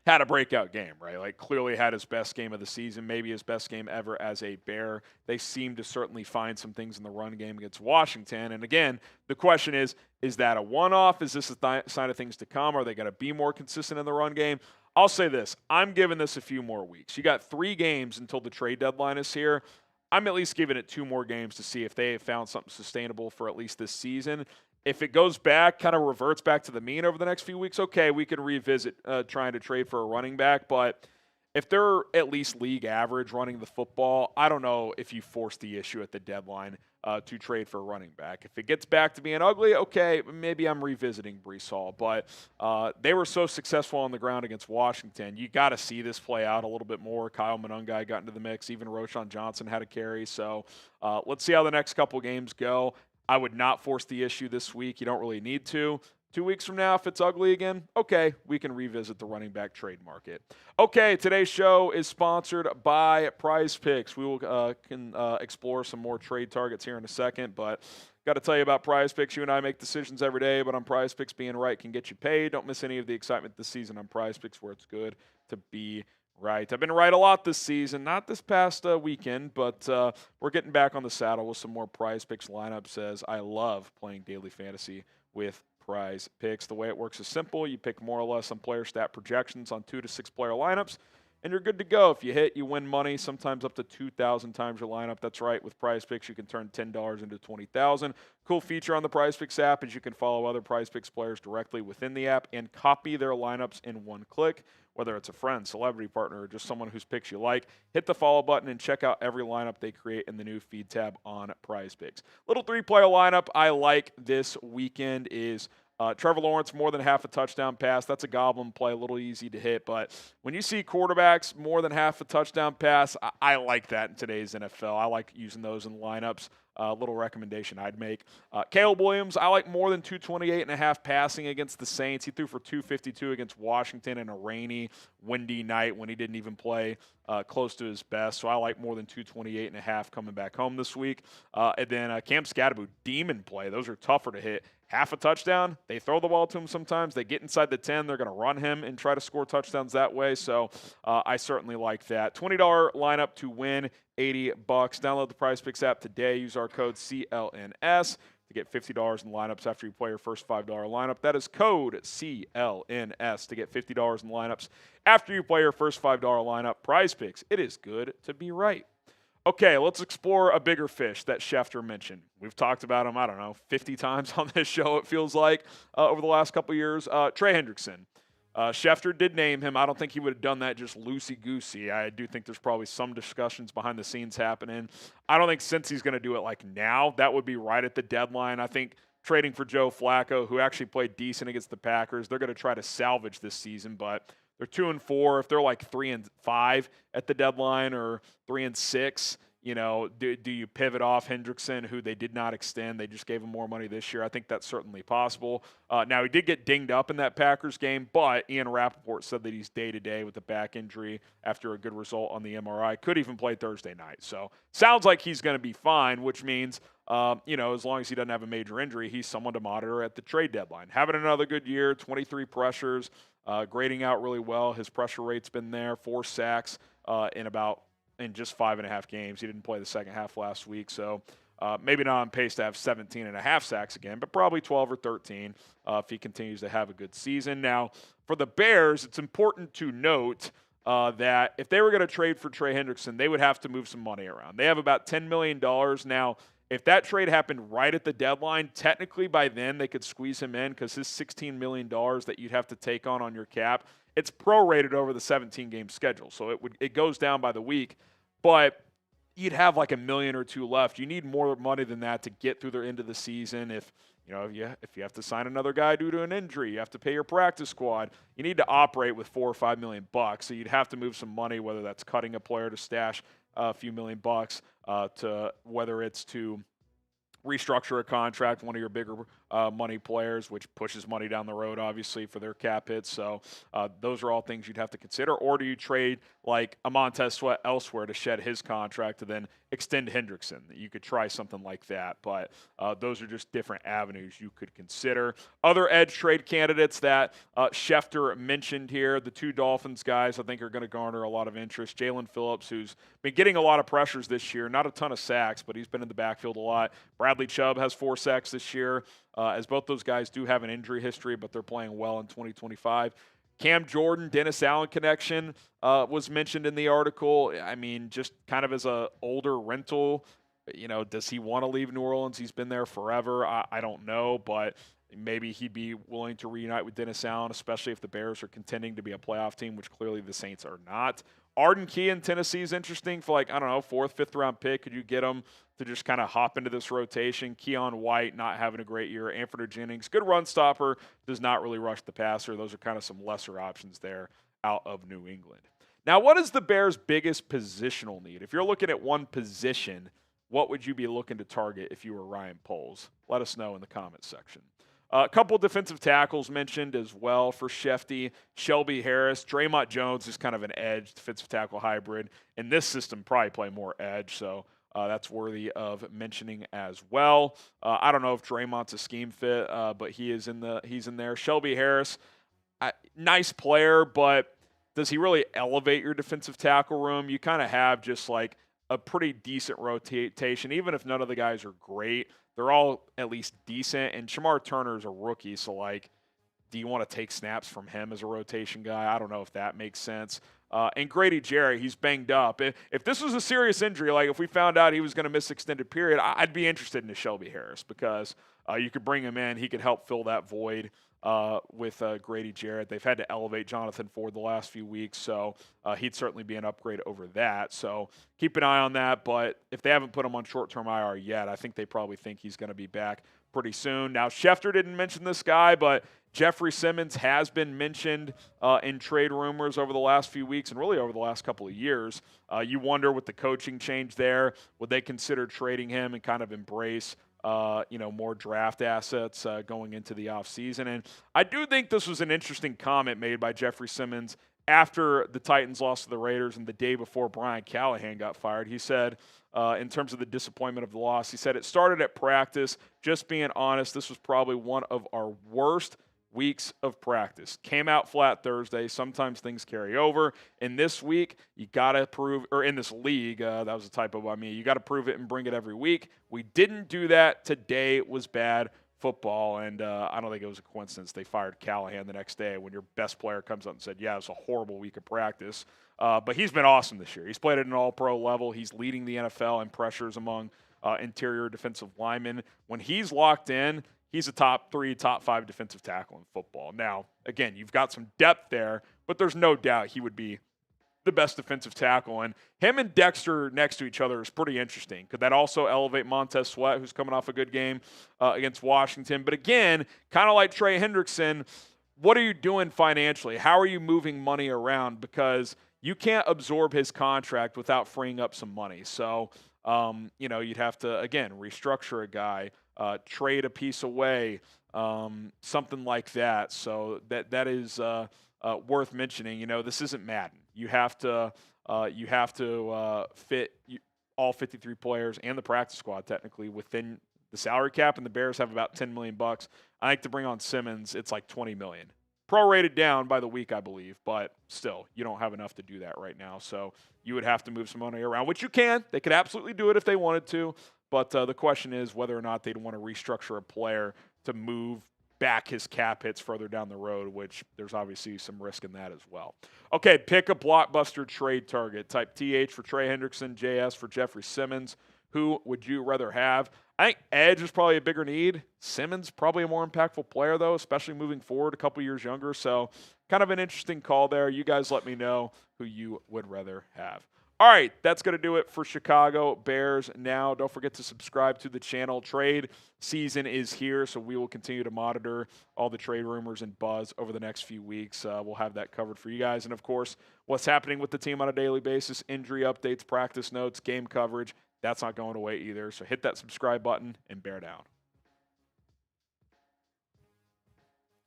had a breakout game, right? Like, clearly had his best game of the season, maybe his best game ever as a Bear. They seem to certainly find some things in the run game against Washington. And again, the question is that a one-off? Is this a sign of things to come? Are they going to be more consistent in the run game? I'll say this. I'm giving this a few more weeks. You got 3 games until the trade deadline is here. I'm at least giving it 2 more games to see if they have found something sustainable for at least this season. If it goes back, kind of reverts back to the mean over the next few weeks, okay, we can revisit trying to trade for a running back. But if they're at least league average running the football, I don't know if you force the issue at the deadline to trade for a running back. If it gets back to being ugly, okay, maybe I'm revisiting Breece Hall. But they were so successful on the ground against Washington. You got to see this play out a little bit more. Kyle Monungai got into the mix. Even Roschon Johnson had a carry. So let's see how the next couple games go. I would not force the issue this week. You don't really need to. 2 weeks from now, if it's ugly again, okay, we can revisit the running back trade market. Okay, today's show is sponsored by PrizePicks. We will explore some more trade targets here in a second, but got to tell you about PrizePicks. You and I make decisions every day, but on PrizePicks, being right can get you paid. Don't miss any of the excitement this season on PrizePicks, where it's good to be right. I've been right a lot this season, not this past weekend, but we're getting back on the saddle with some more PrizePicks lineups, as I love playing daily fantasy with PrizePicks. The way it works is simple. You pick more or less on player stat projections on 2 to 6 player lineups, and you're good to go. If you hit, you win money, sometimes up to 2,000 times your lineup. That's right. With PrizePicks, you can turn $10 into $20,000. Cool feature on the PrizePicks app is you can follow other PrizePicks players directly within the app and copy their lineups in one click. Whether it's a friend, celebrity partner, or just someone whose picks you like, hit the follow button and check out every lineup they create in the new feed tab on PrizePicks. Little 3-player lineup I like this weekend is Trevor Lawrence, more than half a touchdown pass. That's a goblin play, a little easy to hit. But when you see quarterbacks more than half a touchdown pass, I like that in today's NFL. I like using those in lineups. A little recommendation I'd make. Caleb Williams, I like more than 228.5 passing against the Saints. He threw for 252 against Washington in a rainy, windy night when he didn't even play close to his best. So I like more than 228.5 coming back home this week. And then Cam Scatterbo, demon play. Those are tougher to hit. Half a touchdown. They throw the ball to him sometimes. They get inside the 10. They're going to run him and try to score touchdowns that way. So I certainly like that. $20 lineup to win $80. Download the PrizePicks app today. Use our code CLNS to get $50 in lineups after you play your first $5 lineup. That is code CLNS to get $50 in lineups after you play your first $5 lineup. PrizePicks. It is good to be right. Okay, let's explore a bigger fish that Schefter mentioned. We've talked about him, 50 times on this show, it feels like, over the last couple years. Trey Hendrickson. Schefter did name him. I don't think he would have done that just loosey-goosey. I do think there's probably some discussions behind the scenes happening. I don't think since he's going to do it like now, that would be right at the deadline. I think trading for Joe Flacco, who actually played decent against the Packers, they're going to try to salvage this season, but they're 2-4. If they're like 3-5 at the deadline or 3-6, do you pivot off Hendrickson, who they did not extend? They just gave him more money this year. I think that's certainly possible. Now, he did get dinged up in that Packers game, but Ian Rappaport said that he's day-to-day with a back injury after a good result on the MRI. Could even play Thursday night. So sounds like he's going to be fine, which means, as long as he doesn't have a major injury, he's someone to monitor at the trade deadline. Having another good year, 23 pressures, grading out really well. His pressure rate's been there, 4 sacks in just 5.5 games. He didn't play the second half last week, so maybe not on pace to have 17.5 sacks again, but probably 12 or 13 if he continues to have a good season. Now, for the Bears, it's important to note that if they were going to trade for Trey Hendrickson, they would have to move some money around. They have about $10 million now. If that trade happened right at the deadline, technically by then they could squeeze him in because his $16 million that you'd have to take on your cap, it's prorated over the 17-game schedule. So it goes down by the week, but you'd have like $1 million or $2 million left. You need more money than that to get through the end of the season. If you have to sign another guy due to an injury, you have to pay your practice squad. You need to operate with $4 or $5 million bucks. So you'd have to move some money, whether that's cutting a player to stash a few million bucks, to whether it's to restructure a contract, one of your bigger money players, which pushes money down the road, obviously, for their cap hits. So those are all things you'd have to consider. Or do you trade like a Montez Sweat elsewhere to shed his contract to then extend Hendrickson? You could try something like that. But those are just different avenues you could consider. Other edge trade candidates that Schefter mentioned here, the two Dolphins guys I think are going to garner a lot of interest. Jalen Phillips, who's been getting a lot of pressures this year, not a ton of sacks, but he's been in the backfield a lot. Bradley Chubb has 4 sacks this year, as both those guys do have an injury history, but they're playing well in 2025. Cam Jordan, Dennis Allen connection was mentioned in the article. I mean, just kind of as a older rental, does he want to leave New Orleans? He's been there forever. I don't know, but maybe he'd be willing to reunite with Dennis Allen, especially if the Bears are contending to be a playoff team, which clearly the Saints are not. Arden Key in Tennessee is interesting for 4th, 5th round pick. Could you get him to just kind of hop into this rotation? Keon White not having a great year. Anfernee Jennings, good run stopper, does not really rush the passer. Those are kind of some lesser options there out of New England. Now, what is the Bears' biggest positional need? If you're looking at one position, what would you be looking to target if you were Ryan Poles? Let us know in the comments section. A couple defensive tackles mentioned as well for Schefter. Shelby Harris. Draymond Jones is kind of an edge defensive tackle hybrid. In this system, probably play more edge, so that's worthy of mentioning as well. I don't know if Draymond's a scheme fit, but he's in there. Shelby Harris, nice player, but does he really elevate your defensive tackle room? You kind of have just like a pretty decent rotation, even if none of the guys are great. They're all at least decent, and Shamar Turner's a rookie, so, do you want to take snaps from him as a rotation guy? I don't know if that makes sense. And Grady Jarrett, he's banged up. If this was a serious injury, if we found out he was going to miss extended period, I'd be interested in a Shelby Harris because you could bring him in. He could help fill that void with Grady Jarrett. They've had to elevate Jonathan Ford the last few weeks, so he'd certainly be an upgrade over that. So keep an eye on that, but if they haven't put him on short-term IR yet, I think they probably think he's going to be back pretty soon. Now, Schefter didn't mention this guy, but Jeffrey Simmons has been mentioned in trade rumors over the last few weeks and really over the last couple of years. You wonder with the coaching change there, would they consider trading him and kind of embrace more draft assets going into the offseason? And I do think this was an interesting comment made by Jeffrey Simmons after the Titans lost to the Raiders and the day before Brian Callahan got fired. He said, in terms of the disappointment of the loss, he said, "It started at practice. Just being honest, this was probably one of our worst weeks of practice. Came out flat Thursday. Sometimes things carry over. In this week, you got to prove, or in this league, that was a typo by me, you got to prove it and bring it every week. We didn't do that. Today was bad football, and I don't think it was a coincidence they fired Callahan the next day when your best player comes up and said, yeah, it was a horrible week of practice. But he's been awesome this year. He's played at an all-pro level. He's leading the NFL in pressures among interior defensive linemen. When he's locked in, he's a top 3, top 5 defensive tackle in football. Now, again, you've got some depth there, but there's no doubt he would be the best defensive tackle. And him and Dexter next to each other is pretty interesting. Could that also elevate Montez Sweat, who's coming off a good game against Washington? But again, kind of like Trey Hendrickson, what are you doing financially? How are you moving money around? Because you can't absorb his contract without freeing up some money. So, you'd have to, again, restructure a guy, trade a piece away, something like that. So that is worth mentioning. This isn't Madden. You have to fit all 53 players and the practice squad technically within the salary cap, and the Bears have about $10 million. I think to bring on Simmons, it's like $20 million. Prorated down by the week, I believe, but still, you don't have enough to do that right now. So you would have to move some money around, which you can. They could absolutely do it if they wanted to, but the question is whether or not they'd want to restructure a player to move back his cap hits further down the road, which there's obviously some risk in that as well. Okay, pick a blockbuster trade target. Type TH for Trey Hendrickson, JS for Jeffrey Simmons. Who would you rather have? I think edge is probably a bigger need. Simmons probably a more impactful player, though, especially moving forward a couple years younger. So kind of an interesting call there. You guys let me know who you would rather have. All right, that's going to do it for Chicago Bears. Now, don't forget to subscribe to the channel. Trade season is here, so we will continue to monitor all the trade rumors and buzz over the next few weeks. We'll have that covered for you guys. And, of course, what's happening with the team on a daily basis, injury updates, practice notes, game coverage, that's not going away either. So hit that subscribe button and bear down.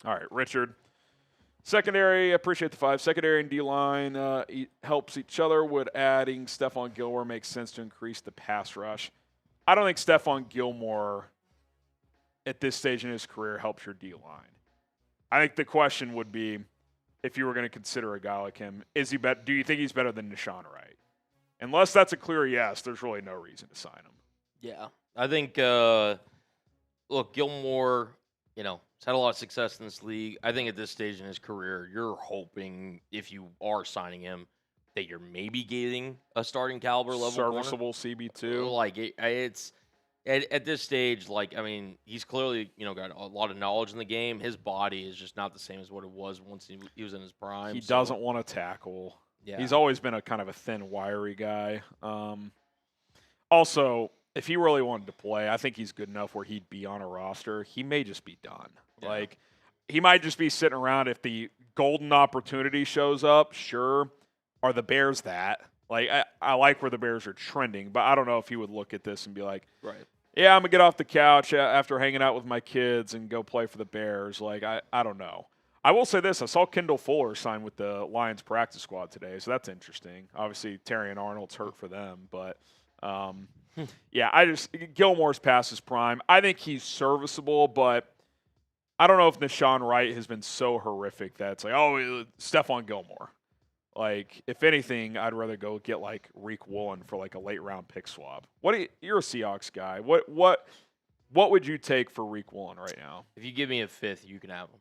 All right, Richard. Secondary, appreciate the 5. Secondary and D-line helps each other. Would adding Stephon Gilmore make sense to increase the pass rush? I don't think Stephon Gilmore at this stage in his career helps your D-line. I think the question would be, if you were going to consider a guy like him, do you think he's better than Deshaun Wright? Unless that's a clear yes, there's really no reason to sign him. Yeah. I think, look, Gilmore, he's had a lot of success in this league. I think at this stage in his career, you're hoping, if you are signing him, that you're maybe getting a starting caliber level serviceable corner. CB2. Like, it's at this stage, he's clearly, got a lot of knowledge in the game. His body is just not the same as what it was once he was in his prime. He doesn't want to tackle. Yeah. He's always been a kind of a thin, wiry guy. Also, if he really wanted to play, I think he's good enough where he'd be on a roster. He may just be done. Yeah. He might just be sitting around if the golden opportunity shows up. Sure. Are the Bears that? I like where the Bears are trending, but I don't know if he would look at this and be like, right. Yeah, I'm going to get off the couch after hanging out with my kids and go play for the Bears. I don't know. I will say this. I saw Kendall Fuller sign with the Lions practice squad today, so that's interesting. Obviously, Terry and Arnold's hurt for them, but Gilmore's past his prime. I think he's serviceable, but I don't know if Deshaun Wright has been so horrific that it's Stephon Gilmore. If anything, I'd rather go get Reek Woolen for a late round pick swap. You're a Seahawks guy. What would you take for Reek Woolen right now? If you give me a 5th, you can have him.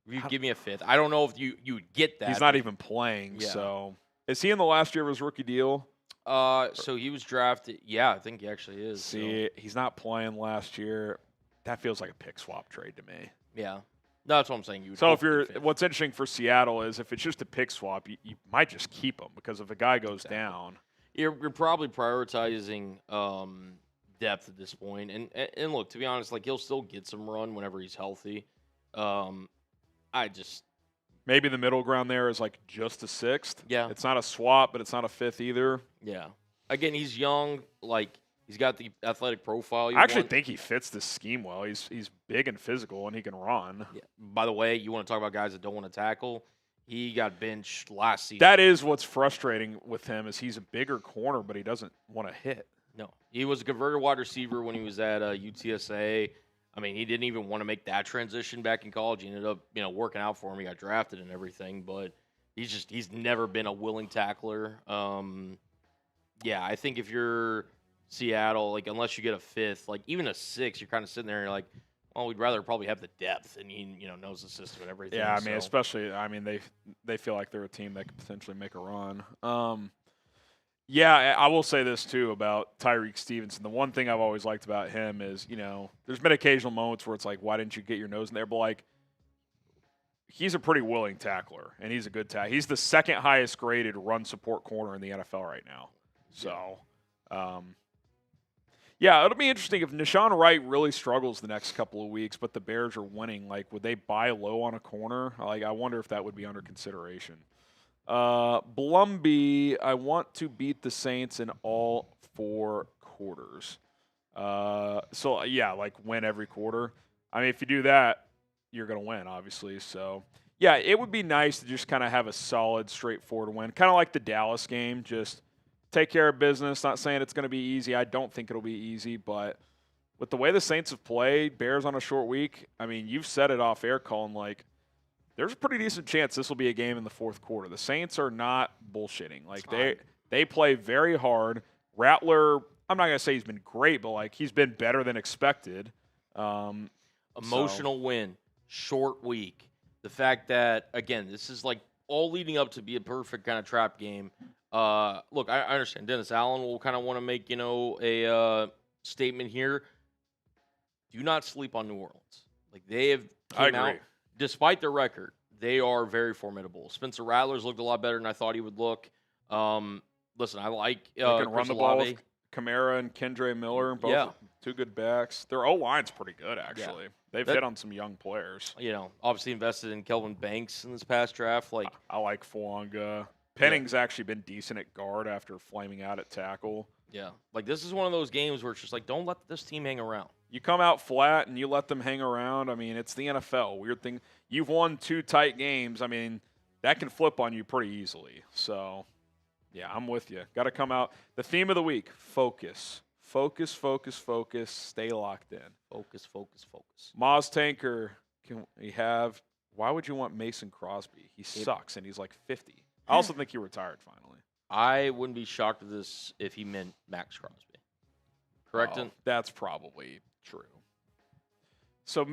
If you give me a 5th, I don't know if you would get that. He's not even playing. Yeah. So is he in the last year of his rookie deal? So he was drafted. Yeah, I think he actually is. See, he's not playing last year. That feels like a pick swap trade to me. Yeah. No, that's what I'm saying. What's interesting for Seattle is if it's just a pick swap, you might just keep him because if a guy goes down, you're probably prioritizing depth at this point. And look, to be honest, he'll still get some run whenever he's healthy. Maybe the middle ground there is just a 6th. Yeah, it's not a swap, but it's not a 5th either. Yeah. Again, he's young. He's got the athletic profile. I actually think he fits this scheme well. He's big and physical, and he can run. Yeah. By the way, you want to talk about guys that don't want to tackle? He got benched last season. That is what's frustrating with him is he's a bigger corner, but he doesn't want to hit. No. He was a converted wide receiver when he was at UTSA. I mean, he didn't even want to make that transition back in college. He ended up, working out for him. He got drafted and everything, but he's never been a willing tackler. I think if you're Seattle, unless you get a 5th, even a 6, you're kind of sitting there and you're like, well, we'd rather probably have the depth, and he, knows the system and everything. Yeah, especially, they feel like they're a team that could potentially make a run. I will say this, too, about Tyreek Stevenson. The one thing I've always liked about him is, there's been occasional moments where it's why didn't you get your nose in there? But, he's a pretty willing tackler, and he's a good tackler. He's the second highest graded run support corner in the NFL right now. So, it'll be interesting if Deshaun Wright really struggles the next couple of weeks, but the Bears are winning. Would they buy low on a corner? I wonder if that would be under consideration. Blumby, I want to beat the Saints in all 4 quarters. Win every quarter. If you do that, you're going to win, obviously. So, it would be nice to just kind of have a solid, straightforward win. Kind of like the Dallas game, just take care of business. Not saying it's going to be easy. I don't think it'll be easy, but with the way the Saints have played, Bears on a short week, you've said it off air, Colin, there's a pretty decent chance this will be a game in the 4th quarter. The Saints are not bullshitting. They play very hard. Rattler, I'm not going to say he's been great, but he's been better than expected. Emotional win, short week. The fact that, again, this is all leading up to be a perfect kind of trap game. Look, I understand Dennis Allen will kind of want to make, a statement here. Do not sleep on New Orleans. Like, they have I came out, agree. despite their record, they are very formidable. Spencer Rattler's looked a lot better than I thought he would look. Listen, I like They can Chris run the ball Olave. with Kamara and Kendre Miller, both Yeah. two good backs. Their O-line's pretty good, actually. They've That- hit on some young players. Obviously invested in Kelvin Banks in this past draft. Like, I like Fuanga. Penning's actually been decent at guard after flaming out at tackle. yeah, like this is one of those games where it's just like, don't let this team hang around. You come out flat and you let them hang around. I mean, it's the NFL. Weird thing. You've won 2 tight games. I mean, that can flip on you pretty easily. So, yeah, I'm with you. Got to come out. The theme of the week, focus. Focus, focus, focus. Stay locked in. Focus, focus, focus. Moz Tanker, can we have – why would you want Mason Crosby? He sucks, and he's like 50. I also think he retired finally. I wouldn't be shocked if he meant Max Crosby. Correct? Oh, that's probably true. So,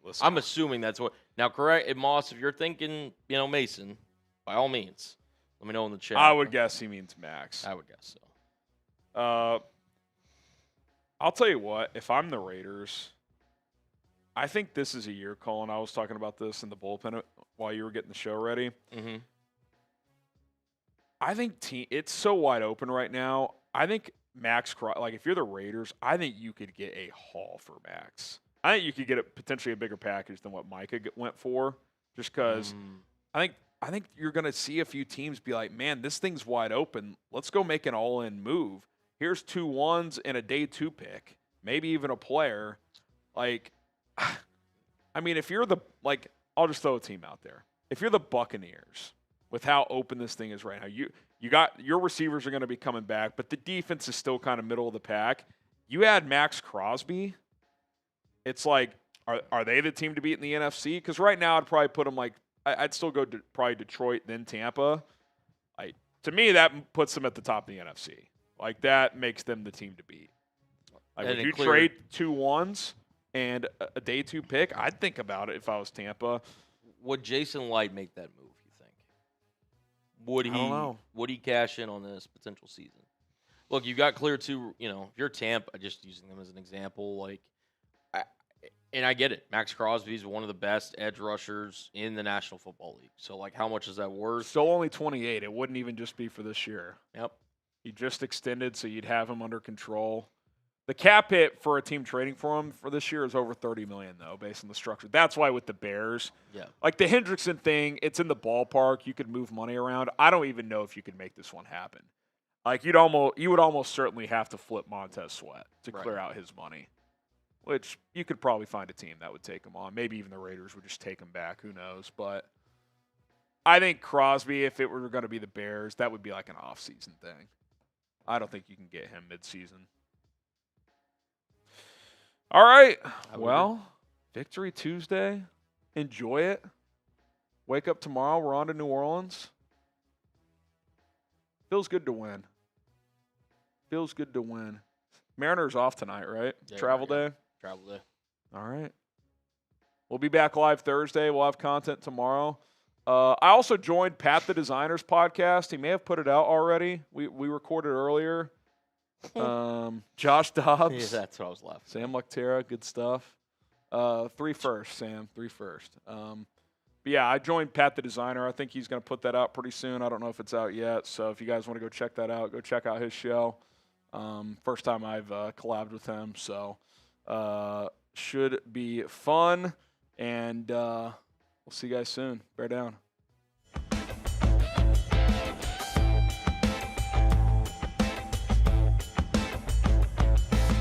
listen. I'm assuming that's what. Now, correct, Moss, if you're thinking, Mason, by all means, let me know in the chat. I would guess he means Max. I would guess so. I'll tell you what, if I'm the Raiders, I think this is a year, Colin. I was talking about this in the bullpen while you were getting the show ready. Mm-hmm. I think it's so wide open right now. I think Max, like if you're the Raiders, I think you could get a haul for Max. I think you could get potentially a bigger package than what Micah went for, just because I think you're going to see a few teams be like, man, this thing's wide open. Let's go make an all-in move. Here's 2 1s and a day 2 pick, maybe even a player. Like, I mean, if you're I'll just throw a team out there. If you're the Buccaneers, with how open this thing is right now, you got your receivers are going to be coming back, but the defense is still kind of middle of the pack. You add Max Crosby, it's like, are they the team to beat in the NFC? Because right now I'd probably put them I'd still go to probably Detroit, then Tampa. To me, that puts them at the top of the NFC. Like, that makes them the team to beat. Like, would you trade 2 1s and a day 2 pick? I'd think about it if I was Tampa. Would Jason Light make that move, you think? Would he? I don't know. Would he cash in on this potential season? Look, you got clear to, if you're Tampa, just using them as an example, and I get it. Max Crosby is one of the best edge rushers in the National Football League. So, how much is that worth? Still only 28. It wouldn't even just be for this year. Yep. He just extended, so you'd have him under control. The cap hit for a team trading for him for this year is over $30 million, though, based on the structure. That's why with the Bears, like the Hendrickson thing, it's in the ballpark. You could move money around. I don't even know if you could make this one happen. Like, you would almost certainly have to flip Montez Sweat to clear out his money, which you could probably find a team that would take him on. Maybe even the Raiders would just take him back. Who knows? But I think Crosby, if it were going to be the Bears, that would be like an off-season thing. I don't think you can get him mid-season. All right. Well, Victory Tuesday. Enjoy it. Wake up tomorrow. We're on to New Orleans. Feels good to win. Feels good to win. Mariners off tonight, right? Yeah, Travel day? Travel day. All right. We'll be back live Thursday. We'll have content tomorrow. I also joined Pat the Designer's podcast. He may have put it out already. We recorded earlier. Josh Dobbs. Yeah, that's what I was laughing. Sam Luctera, good stuff. 3 first, Sam. 3 first. But yeah, I joined Pat the Designer. I think he's going to put that out pretty soon. I don't know if it's out yet. So if you guys want to go check that out, go check out his show. First time I've collabed with him. So should be fun. And we'll see you guys soon. Bear down.